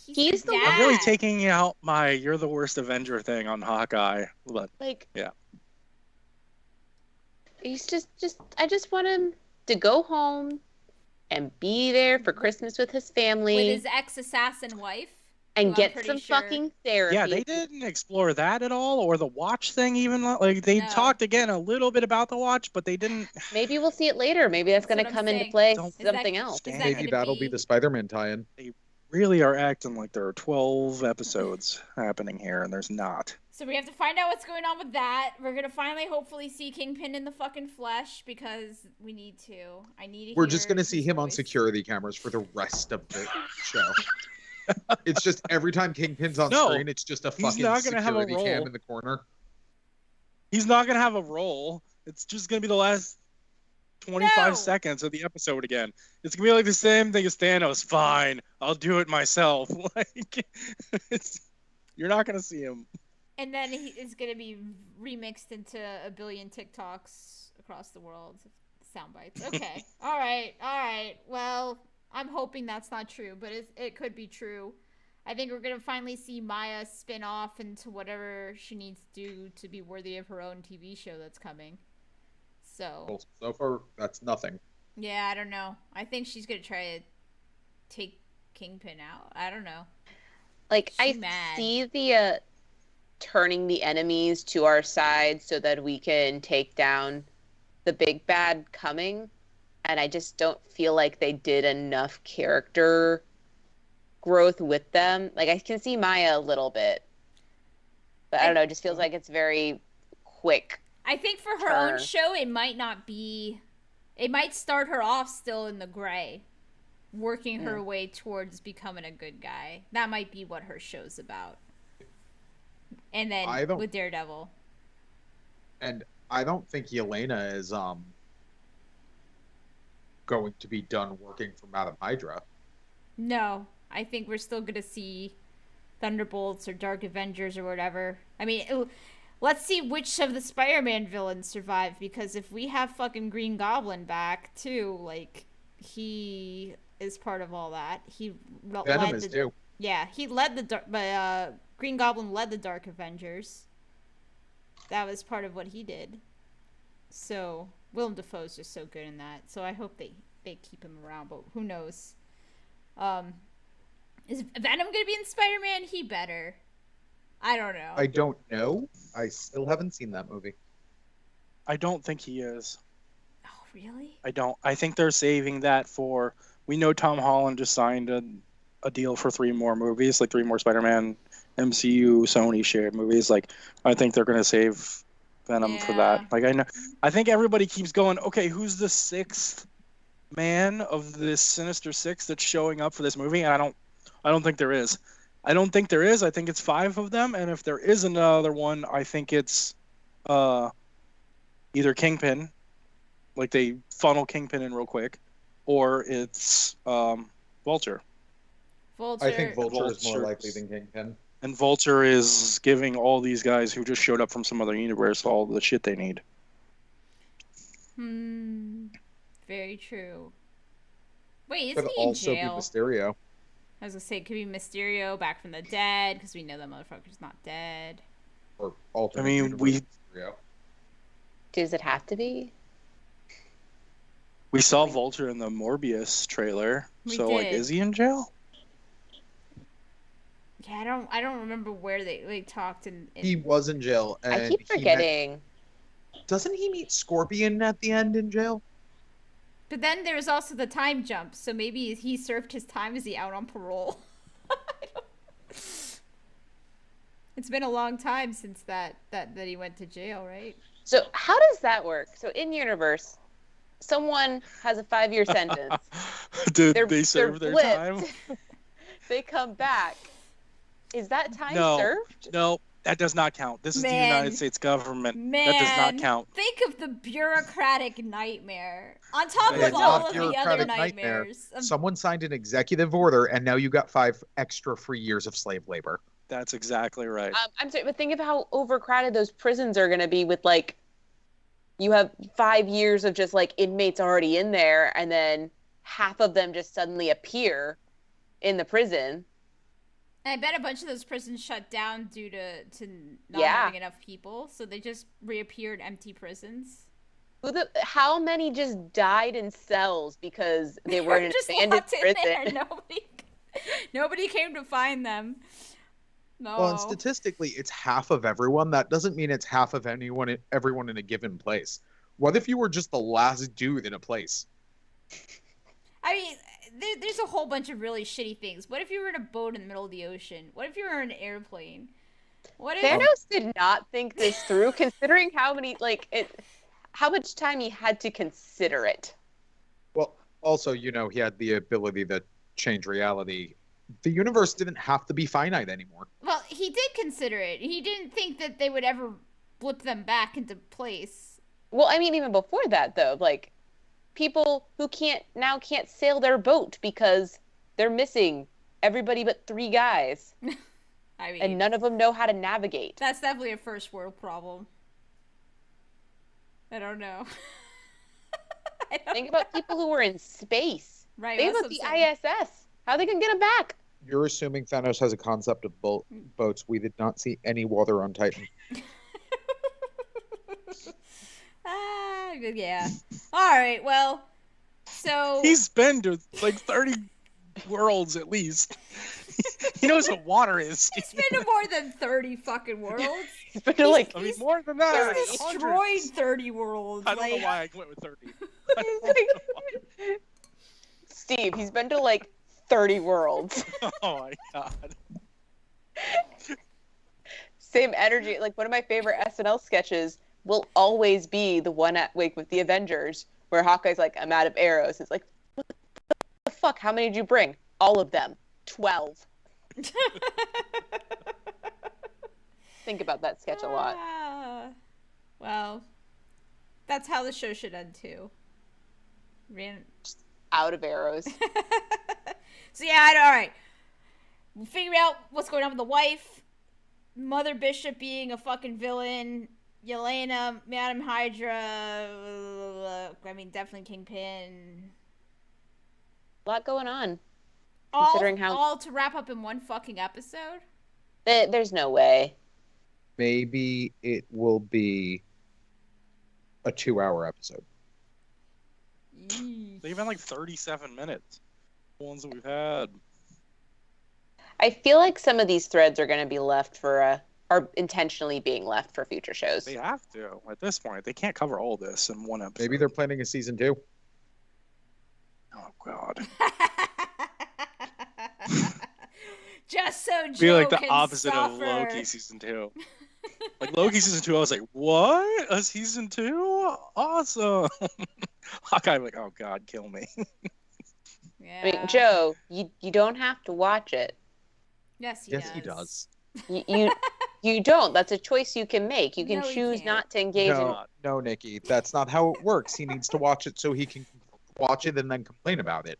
He's the dad. I'm really taking out my "you're the worst Avenger" thing on Hawkeye, but yeah. He's just I just want him to go home and be there for Christmas with his family. With his ex-assassin wife. And I'm get pretty some sure. fucking therapy. Yeah, they didn't explore that at all, or the watch thing even. Like they No. talked again a little bit about the watch, but they didn't. Maybe we'll see it later. Maybe that's going That's to what I'm come into saying. play Don't- something else. Is that Maybe Maybe gonna that'll be the Spider-Man tie-in. Really are acting like there are 12 episodes happening here, and there's not. So we have to find out what's going on with that. We're gonna finally, hopefully, see Kingpin in the fucking flesh because we need to. I need to. We're just going to see his him on voice. security cameras for the rest of the show. It's just every time Kingpin's on No, screen, it's just a he's fucking not gonna have a security cam role. in the corner. He's not gonna have a role. It's just gonna be the last 25 No. seconds of the episode again. It's gonna be like the same thing as Thanos. Fine, I'll do it myself. Like, you're not gonna see him. And then he is gonna be remixed into a billion TikToks across the world. Sound bites. Okay. All right. Well, I'm hoping that's not true, but it could be true. I think we're gonna finally see Maya spin off into whatever she needs to do to be worthy of her own TV show that's coming. So. Well, so far, that's nothing. Yeah, I don't know. I think she's gonna try to take Kingpin out. I don't know. Like, She's I mad. see the turning the enemies to our side so that we can take down the big bad coming. And I just don't feel like they did enough character growth with them. Like, I can see Maya a little bit. But I don't know, it just feels like it's very quick. I think for her own Her. show, it might not be. It might start her off still in the gray, working her way towards becoming a good guy. That might be what her show's about. And then I don't- with Daredevil. And I don't think Yelena is going to be done working for Madame Hydra. No, I think we're still gonna see Thunderbolts or Dark Avengers or whatever. I mean, let's see which of the Spider-Man villains survive, because if we have fucking Green Goblin back too, like, he is part of all that. He Venom is too. Yeah, he led the Green Goblin led the Dark Avengers. That was part of what he did. So Willem Dafoe's just so good in that. So I hope they keep him around, but who knows? Is Venom gonna be in Spider-Man? He better. I don't know. I don't know. I still haven't seen that movie. I don't think he is. Oh, really? I don't. I think they're saving that for. We know Tom Holland just signed a deal for 3 more movies, like 3 more Spider-Man MCU Sony shared movies. Like, I think they're gonna save Venom for that. Yeah. Like, I think everybody keeps going, okay, who's the 6th man of this Sinister Six that's showing up for this movie? And I don't think there is. I don't think there is. I think it's 5 of them, and if there is another one, I think it's either Kingpin, like they funnel Kingpin in real quick, or it's Vulture. Vulture. I think Vulture is more Vulture's- likely than Kingpin. And Vulture is giving all these guys who just showed up from some other universe all the shit they need. Very true. Wait, Could isn't he in also be jail? Mysterio. I was gonna say it could be Mysterio back from the dead, because we know that motherfucker's not dead. Or alternate I mean, universe Mysterio. Does it have to be? We saw Vulture in the Morbius trailer. We So, like, did. is he in jail? Yeah, I don't remember where they talked in He was in jail, and I keep he met- forgetting. doesn't he meet Scorpion at the end in jail? But then there's also the time jump, so maybe he served his time. Is he out on parole? It's been a long time since that he went to jail, right? So how does that work? So in universe, someone has a 5-year sentence. Did They're- they serve they're their time? flipped. They come back. Is that time No. served? No, that does not count. This is the Man. United States government. Man, That does not count. Think of the bureaucratic nightmare on top It's of not all of the bureaucratic other nightmare. nightmares. Someone signed an executive order, and now you got 5 extra free years of slave labor. That's exactly right. I'm sorry, but think of how overcrowded those prisons are going to be with, like, you have 5 years of just, like, inmates already in there, and then half of them just suddenly appear in the prison. And I bet a bunch of those prisons shut down due to not Yeah. having enough people, so they just reappeared empty prisons. How many just died in cells because they were in an just abandoned locked in prison? there. Nobody. Nobody came to find them. No. Well, and statistically, it's half of everyone. That doesn't mean it's half of everyone in a given place. What if you were just the last dude in a place? I mean, there's a whole bunch of really shitty things. What if you were in a boat in the middle of the ocean? What if you were in an airplane? What if Thanos did not think this through, considering how much time he had to consider it. Well, also, he had the ability to change reality. The universe didn't have to be finite anymore. Well, he did consider it. He didn't think that they would ever blip them back into place. Well, I mean, even before that, though, like, people who can't sail their boat because they're missing everybody but 3 guys. I mean, and none of them know how to navigate. That's definitely a first world problem. I don't know. Think about people who were in space. Right. Think about the ISS. How they can get them back? You're assuming Thanos has a concept of boats. We did not see any water on Titan. Yeah. All right. Well, so he's been to like 30 worlds at least. He knows what water is. He's been to more than 30 fucking worlds. He's been to like... I mean, more than that. He's destroyed 30 worlds. I don't know why I went with 30. Steve, he's been to like 30 worlds. Oh my god. Same energy. Like, one of my favorite SNL sketches will always be the one at Wake with the Avengers, where Hawkeye's like, I'm out of arrows. It's like, what the fuck? How many did you bring? All of them. 12. Think about that sketch a lot. Well, that's how the show should end too. Just out of arrows. So yeah, all right. We'll figure out what's going on with the wife. Mother Bishop being a fucking villain. Yelena, Madam Hydra. I mean, definitely Kingpin. A lot going on. All to wrap up in one fucking episode? There's no way. Maybe it will be a 2-hour episode. They've been like 37 minutes. The ones that we've had. I feel like some of these threads are going to be left for, are intentionally being left for future shows. They have to. At this point, they can't cover all this in one episode. Maybe they're planning a season 2. Oh god. Just so Joe Be like the can opposite suffer. of Loki season 2. Like Loki season 2, I was like, what? A season 2? Awesome. Hawkeye, like, oh god, kill me. Yeah. I mean, Joe, you don't have to watch it. Yes, he does. You don't. That's a choice you can make. You can No, he choose can't. not to engage in it. No, Nikki, that's not how it works. He needs to watch it so he can watch it and then complain about it.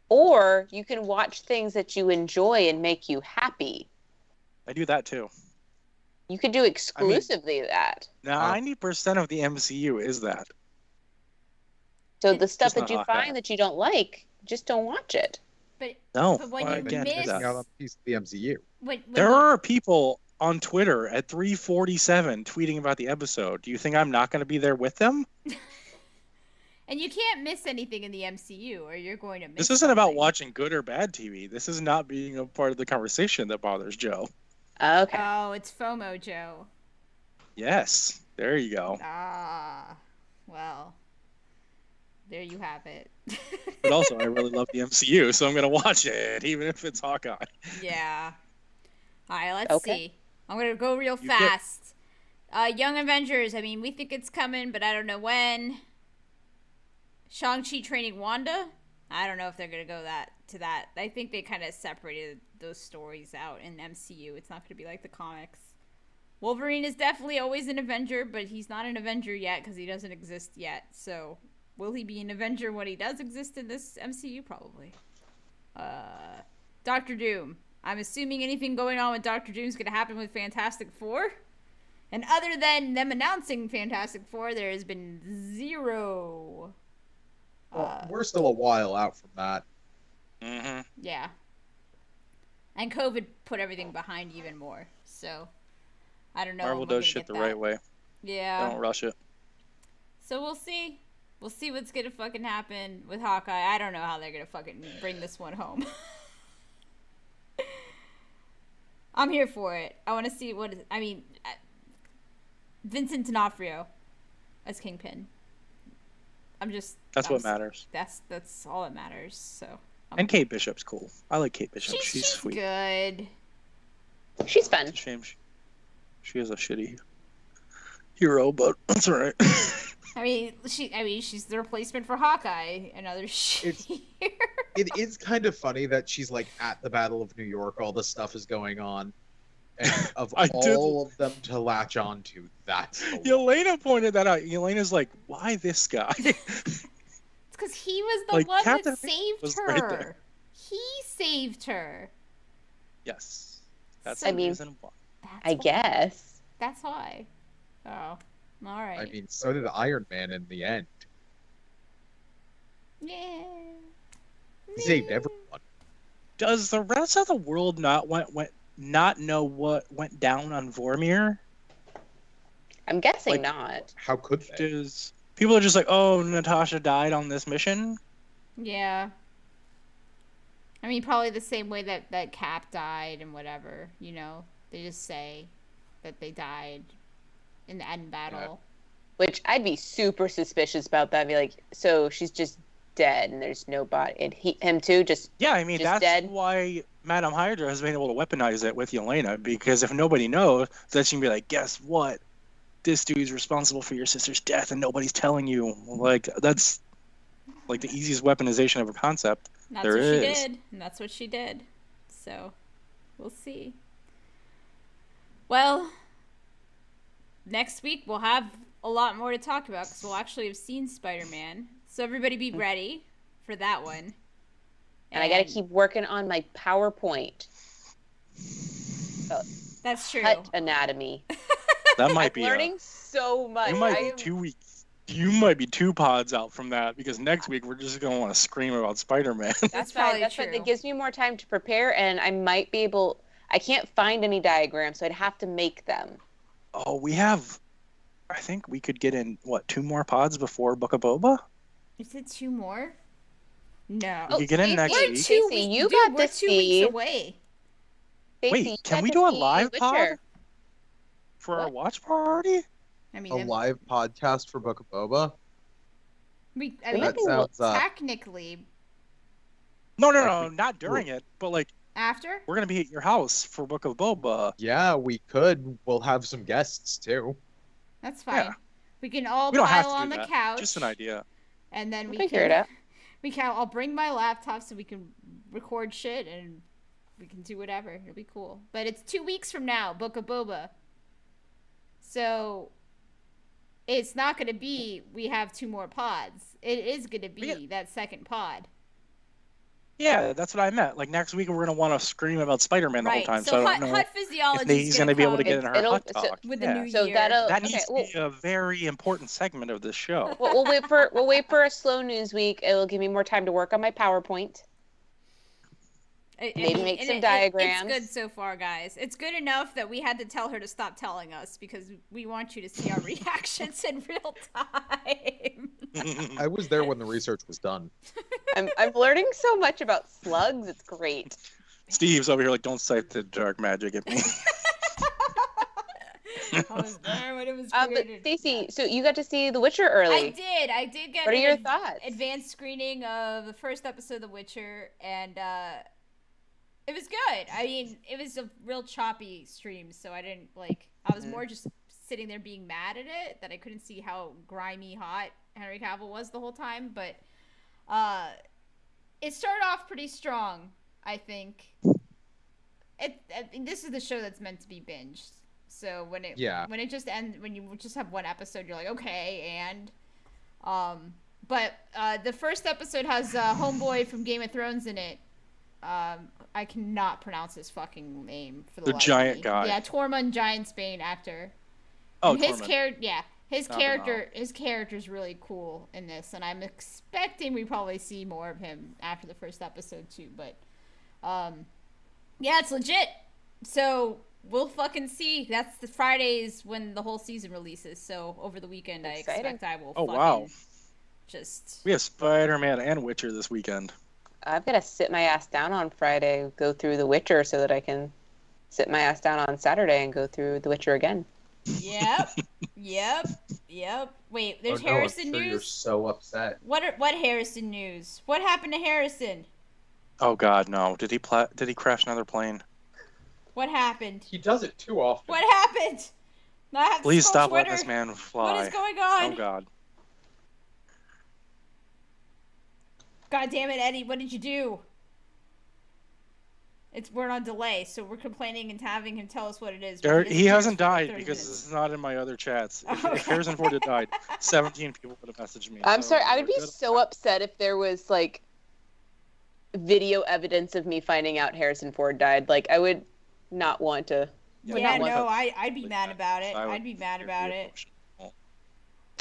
Or you can watch things that you enjoy and make you happy. I do that too. You could do exclusively that. 90% of the MCU is that. So the stuff Just that not you Hawkeye. find that you don't like, just don't watch it. No, But when I you can't do miss- that. Missing out on a piece of the MCU. When There you- are people on Twitter at 3:47 tweeting about the episode. Do you think I'm not going to be there with them? And you can't miss anything in the MCU, or you're going to miss. This isn't about something. watching good or bad TV. This is not being a part of the conversation that bothers Joe. Okay. Oh, it's FOMO, Joe. Yes, there you go. Ah, well, there you have it. But also, I really love the MCU, so I'm going to watch it, even if it's Hawkeye. Yeah. All right, let's Okay. see. I'm gonna go real You get- fast. Young Avengers. I mean, we think it's coming, but I don't know when. Shang-Chi training Wanda. I don't know if they're gonna go to that. I think they kind of separated those stories out in MCU. It's not gonna be like the comics. Wolverine is definitely always an Avenger, but he's not an Avenger yet because he doesn't exist yet. So, will he be an Avenger when he does exist in this MCU? Probably. Doctor Doom. I'm assuming anything going on with Doctor Doom is going to happen with Fantastic Four. And other than them announcing Fantastic Four, there has been zero. Well, we're still a while out from that. Mm-hmm. Yeah. And COVID put everything behind even more. So, I don't know. Marvel when we're does gonna shit get the that. right way. Yeah. They don't rush it. So we'll see. We'll see what's gonna fucking happen with Hawkeye. I don't know how they're gonna fucking bring this one home. I'm here for it. I want to see what is. I mean, Vincent D'Onofrio as Kingpin. That's what matters. That's all that matters. So. And Kate Bishop's cool. I like Kate Bishop. She's sweet. Good. She's fun. It's a shame she is a shitty hero, but that's alright. I mean, she's the replacement for Hawkeye. Another shitty hero. It is kind of funny that she's like at the Battle of New York. All this stuff is going on, and of all of them to latch on to, that's the one. Yelena pointed that out. Yelena's like, "Why this guy?" It's because he was the Like, one Captain that saved was her. right there. He saved her. Yes, that's So- the reason why. That's I why. guess. That's why. Oh, all right. I mean, so did Iron Man in the end. Yeah. He saved everyone. Does the rest of the world not know what went down on Vormir? I'm guessing Like- not. How could they? Does people are just like, "Oh, Natasha died on this mission"? Yeah. I mean, probably the same way that Cap died and whatever. You know, they just say that they died in the end battle. Which I'd be super suspicious about that. I'd be like, so she's just dead and there's no body. And him too, just Yeah, I mean Just that's dead. why Madame Hydra has been able to weaponize it with Yelena, because if nobody knows, then she can be like, "Guess what? This dude's responsible for your sister's death, and nobody's telling you." Like that's like the easiest weaponization of a concept. That's There what she is. did. And that's what she did. So, we'll see. Well, next week we'll have a lot more to talk about because we'll actually have seen Spider-Man. So everybody be ready for that one. and I gotta keep working on my PowerPoint. That's true. Cut anatomy. That might I'm be learning so much. you might be 2 weeks. You might be 2 pods out from that, because next week we're just gonna want to scream about Spider-Man. That's fine. probably That's true. fine. It gives me more time to prepare, and I might be able. I can't find any diagrams, so I'd have to make them. Oh, we have. I think we could get in 2 more pods before Book of Boba. Is it 2 more? No. We could get in next We're week. 2 Stacey, weeks. you Dude, got we're this 2 weeks feed. away. Stacey, you Wait, can got we to do a see live pod Witcher. for our watch party? I mean, A live podcast for Book of Boba? I mean, That sounds technically No, That'd be not during it, but like after. we're gonna be at your house for Book of Boba. yeah, we could. We'll have some guests too. That's fine. Yeah. We can all We don't have pile to do on the that. couch. Just an idea. And then We'll we figure can it out. we can. I'll bring my laptop so we can record shit and we can do whatever. It'll be cool. But it's 2 weeks from now, Book of Boba. So it's not going to be we have 2 more pods. It is going to be that second pod. Yeah, that's what I meant. Like next week we're gonna want to scream about Spider-Man the whole Right. time. So So I hot, don't know hot physiology if he's gonna be able to get in our It'll- hot so- talk. with Yeah. the new So year. that'll That okay. needs to be a very important segment of this show. Well, we'll wait for a slow news week. It'll give me more time to work on my PowerPoint. Maybe make some diagrams. It's good so far, guys. It's good enough that we had to tell her to stop telling us because we want you to see our reactions in real time. I was there when the research was done. I'm learning so much about slugs. It's great. Steve's over here like, don't cite the dark magic at me. I was there when it was But created. Stacey, so you got to see The Witcher early. I did get What are an your thoughts? advanced screening of the first episode of The Witcher, and it was good. I mean, it was a real choppy stream, so I didn't like. I was more just sitting there being mad at it that I couldn't see how grimy hot Henry Cavill was the whole time. But it started off pretty strong, I think. I mean, this is the show that's meant to be binged. So when it just ends, when you just have one episode, you're like, okay, and but the first episode has homeboy from Game of Thrones in it. I cannot pronounce his fucking name for the life of giant me. guy. Yeah, Tormund Giantsbane actor. Oh, And his Tormund. character, Not Bernal. his character's really cool in this, and I'm expecting we probably see more of him after the first episode too. But yeah, it's legit. So we'll fucking see. That's the Fridays when the whole season releases. So over the weekend, Exciting. I expect I will. Oh, fucking wow. Just We have Spider-Man and Witcher this weekend. I've got to sit my ass down on Friday, go through The Witcher so that I can sit my ass down on Saturday and go through The Witcher again. Yep. Yep. Wait, there's Harrison I'm sure news? You're so upset. What Harrison news? What happened to Harrison? Oh God, no! Did he crash another plane? What happened? He does it too often. What happened? Now I have to Please scroll stop letting Twitter. this man fly. What is going on? Oh God. God damn it, Eddie! What did you do? We're on delay, so we're complaining and having him tell us what it is. He hasn't died because this is not in my other chats. If Harrison Ford had died, 17 people would have messaged me. I'm sorry, I would be good. so upset if there was like video evidence of me finding out Harrison Ford died. Like, I would not want to. Yeah, no, I'd be mad about it. I'd be mad about it. All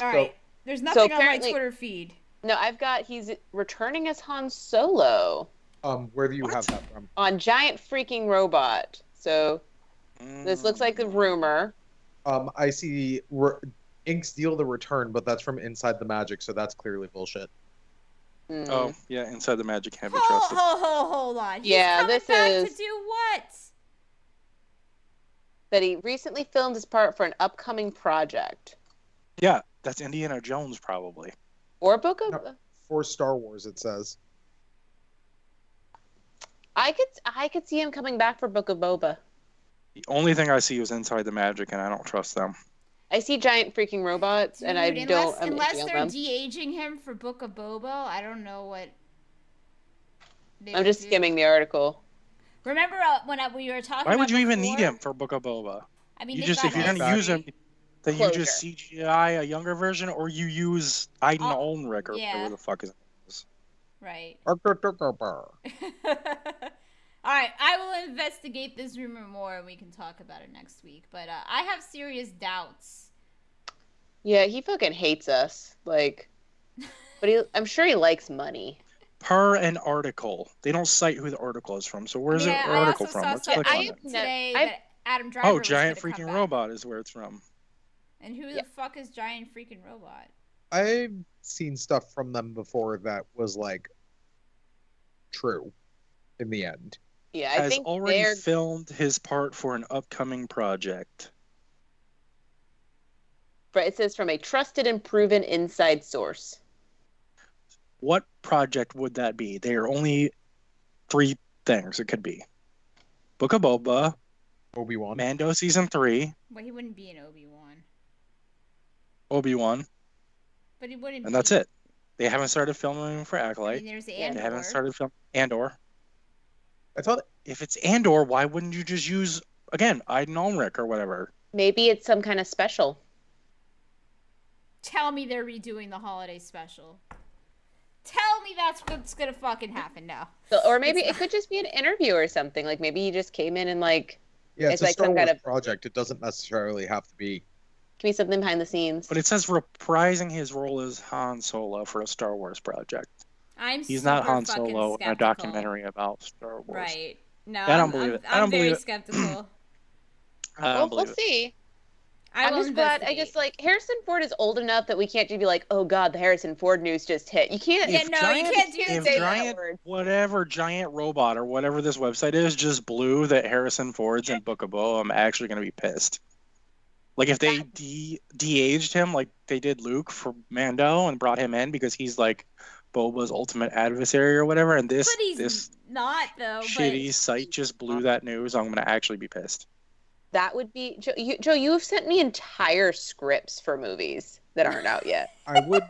right, there's nothing on my Twitter feed. No, he's returning as Han Solo. Where do you have that from? On Giant Freaking Robot. So this looks like a rumor. I see Ink Steel the Return, but that's from Inside the Magic, so that's clearly bullshit. Oh, yeah, Inside the Magic can't be trusted. Hold on. He's coming back to do what? That he recently filmed his part for an upcoming project. Yeah, that's Indiana Jones, probably. Or Book of... No, for Star Wars, it says. I could see him coming back for Book of Boba. The only thing I see is Inside the Magic, and I don't trust them. I see Giant Freaking Robots, and I don't... Unless they're de-aging him for Book of Boba, I don't know what... I'm just skimming the article. Remember when we were talking about Why would you even before? need him for Book of Boba? I mean, if you're going to use him, then you just CGI a younger version, or you use Iden Olmeric, or whatever the fuck his name is. Right. All right, I will investigate this rumor more, and we can talk about it next week. But I have serious doubts. Yeah, he fucking hates us. Like, but I'm sure he likes money. Per an article, they don't cite who the article is from. So where's the article from? Let's click on it. Today that Adam Driver Oh, Giant Freaking Robot is where it's from. And who the fuck is Giant Freaking Robot? I've seen stuff from them before that was like true in the end. Yeah, I think already filmed his part for an upcoming project. It says from a trusted and proven inside source. What project would that be? There are only 3 things it could be. Book of Boba, Obi-Wan, Mando Season 3. Well, he wouldn't be an Obi-Wan. Obi-Wan. But he wouldn't And that's it. They haven't started filming for Acolyte. I mean, there's Andor. They haven't started filming Andor. I thought if it's Andor, why wouldn't you just use, again, Iden Olmeric or whatever? Maybe it's some kind of special. Tell me they're redoing the holiday special. Tell me that's what's gonna fucking happen now. So, or maybe it could just be an interview or something. Like maybe he just came in and like... Yeah, it's a like Star some Wars kind of project. It doesn't necessarily have to be... Can be something behind the scenes. But it says reprising his role as Han Solo for a Star Wars project. He's not Han Solo in a documentary about Star Wars. Right. No, I don't believe it. I'm very skeptical. We'll see. I'm just glad. I just like Harrison Ford is old enough that we can't just be like, oh God, the Harrison Ford news just hit. You can't. Yeah, no, you can't do that. Whatever giant robot or whatever this website is just blew that Harrison Ford's in Book of Boba, I'm actually going to be pissed. Like if they de-aged him like they did Luke for Mando and brought him in because he's like Boba's ultimate adversary or whatever, and this not though. Shitty site just blew that news, I'm going to actually be pissed. That would be Joe. You've sent me entire scripts for movies that aren't out yet. I would.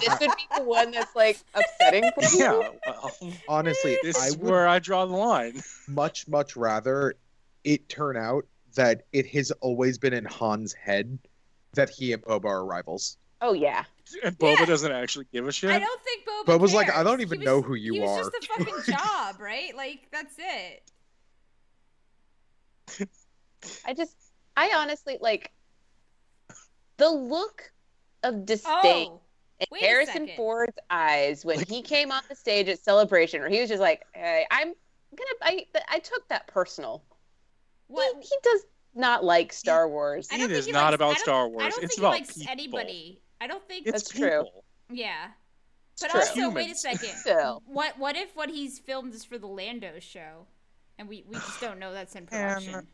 This would be the one that's like upsetting for you. Yeah, well, honestly, this is where I draw the line. Much rather it turn out that it has always been in Han's head that he and Boba are rivals. Oh yeah. And Boba doesn't actually give a shit. I don't think Boba Boba's cares. like, I don't even know who you are. He was just a fucking job, right? Like that's it. I honestly like the look of disdain in Harrison Ford's eyes when he came on the stage at Celebration, where he was just like, hey, I took that personal. What? He does not like Star Wars. It is not about Star Wars. It's about people. Anybody. I don't think that's true. Yeah. But true. also, wait a second. What if what he's filmed is for the Lando show? And we just don't know that's in production.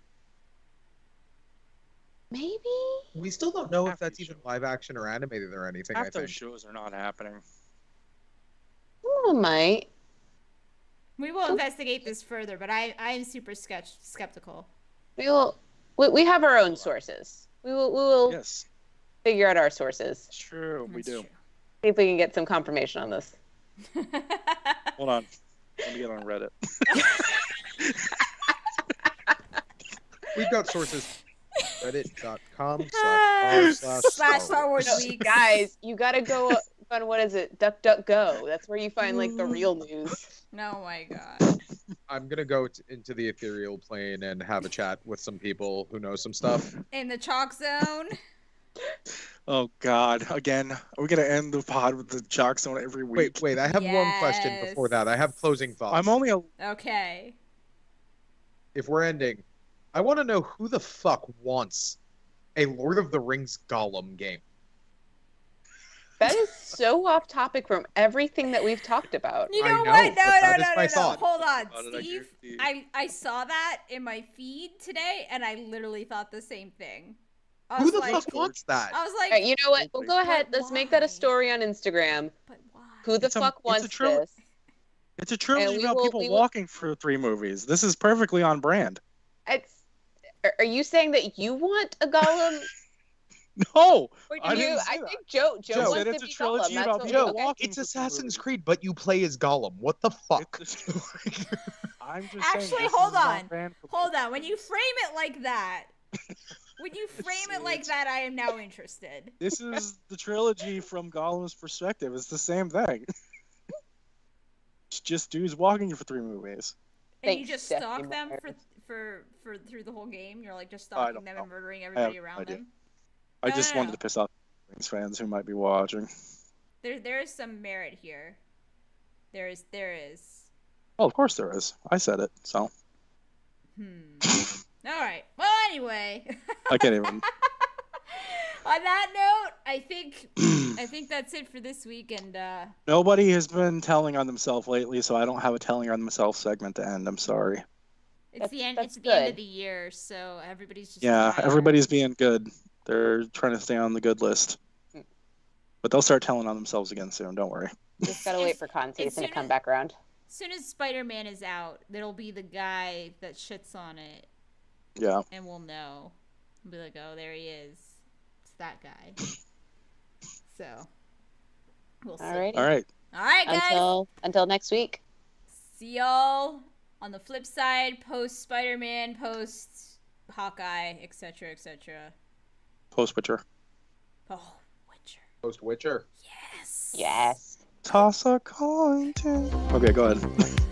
Maybe. We still don't know if Half that's these even shows. live action or animated or anything. I Half those think. shows are not happening. Oh, might. We will investigate this further, but I am super skeptical. We have our own sources. We will Yes, figure out our sources. true, we That's do. true. See if we can get some confirmation on this. Hold on. Let me get on Reddit. We've got sources. Reddit.com/r/. Slash Star Wars Week. Guys, you gotta go on, what is it? DuckDuckGo. That's where you find like the real news. Oh my god. I'm gonna go into the ethereal plane and have a chat with some people who know some stuff. In the chalk zone. Oh God! Again, are we gonna end the pod with the chalk zone every week? Wait. I have one question before that. I have closing thoughts. I'm only a. Okay. If we're ending, I want to know who the fuck wants a Lord of the Rings Gollum game. That is so off topic from everything that we've talked about. You I know know, what? but that is No. my thought. Hold on, How did I Steve. get I saw that in my feed today, and I literally thought the same thing. I Who was the like, fuck wants that? I was like, All right, you know what? We'll go ahead. But Let's make that why? a story on Instagram. but why? Who the It's a- fuck it's a wants tril- this? It's a trilogy we about will- people we will- walking for 3 movies. This is perfectly on brand. Are you saying that you want a Gollum? No, Or do I didn't you? say I that. think Joe Joe wants said to it's a be trilogy Gollum. That's about what people okay. walking. It's for 3 Assassin's movies. Creed, but you play as Gollum. What the fuck? I'm just saying Actually, this hold is on. brand for Hold both on. When you frame it like that, I am now interested. This is the trilogy from Gollum's perspective. It's the same thing. It's just dudes walking for 3 movies. And you Thanks, just Stephanie stalk them Meyer. for through the whole game. You're like just Oh, I stalking don't them know. and murdering I have everybody no around idea. them. I No, just no, wanted no. to piss off Wings fans who might be watching. There is some merit here. There is. Oh, of course there is. I said it, so All right. Well, anyway. I can't even. On that note, I think that's it for this week. And Nobody has been telling on themselves lately, so I don't have a telling on myself segment to end. I'm sorry. it's the end. That's It's the end of good. the year, so everybody's just Yeah, tired. everybody's being good. They're trying to stay on the good list. But they'll start telling on themselves again soon. Don't worry. Just gotta wait for con as season to soon come as- back around. As soon as Spider-Man is out, there'll be the guy that shits on it, Yeah. and we'll know. We'll be like, oh, there he is. It's that guy. So we'll see. Alrighty. All right. All right, guys. Until next week. See y'all on the flip side. Post Spider-Man, post Hawkeye, etc., etc. Post Witcher. Oh, Witcher. Post Witcher. Yes. Yes. Toss a coin to. Okay, go ahead.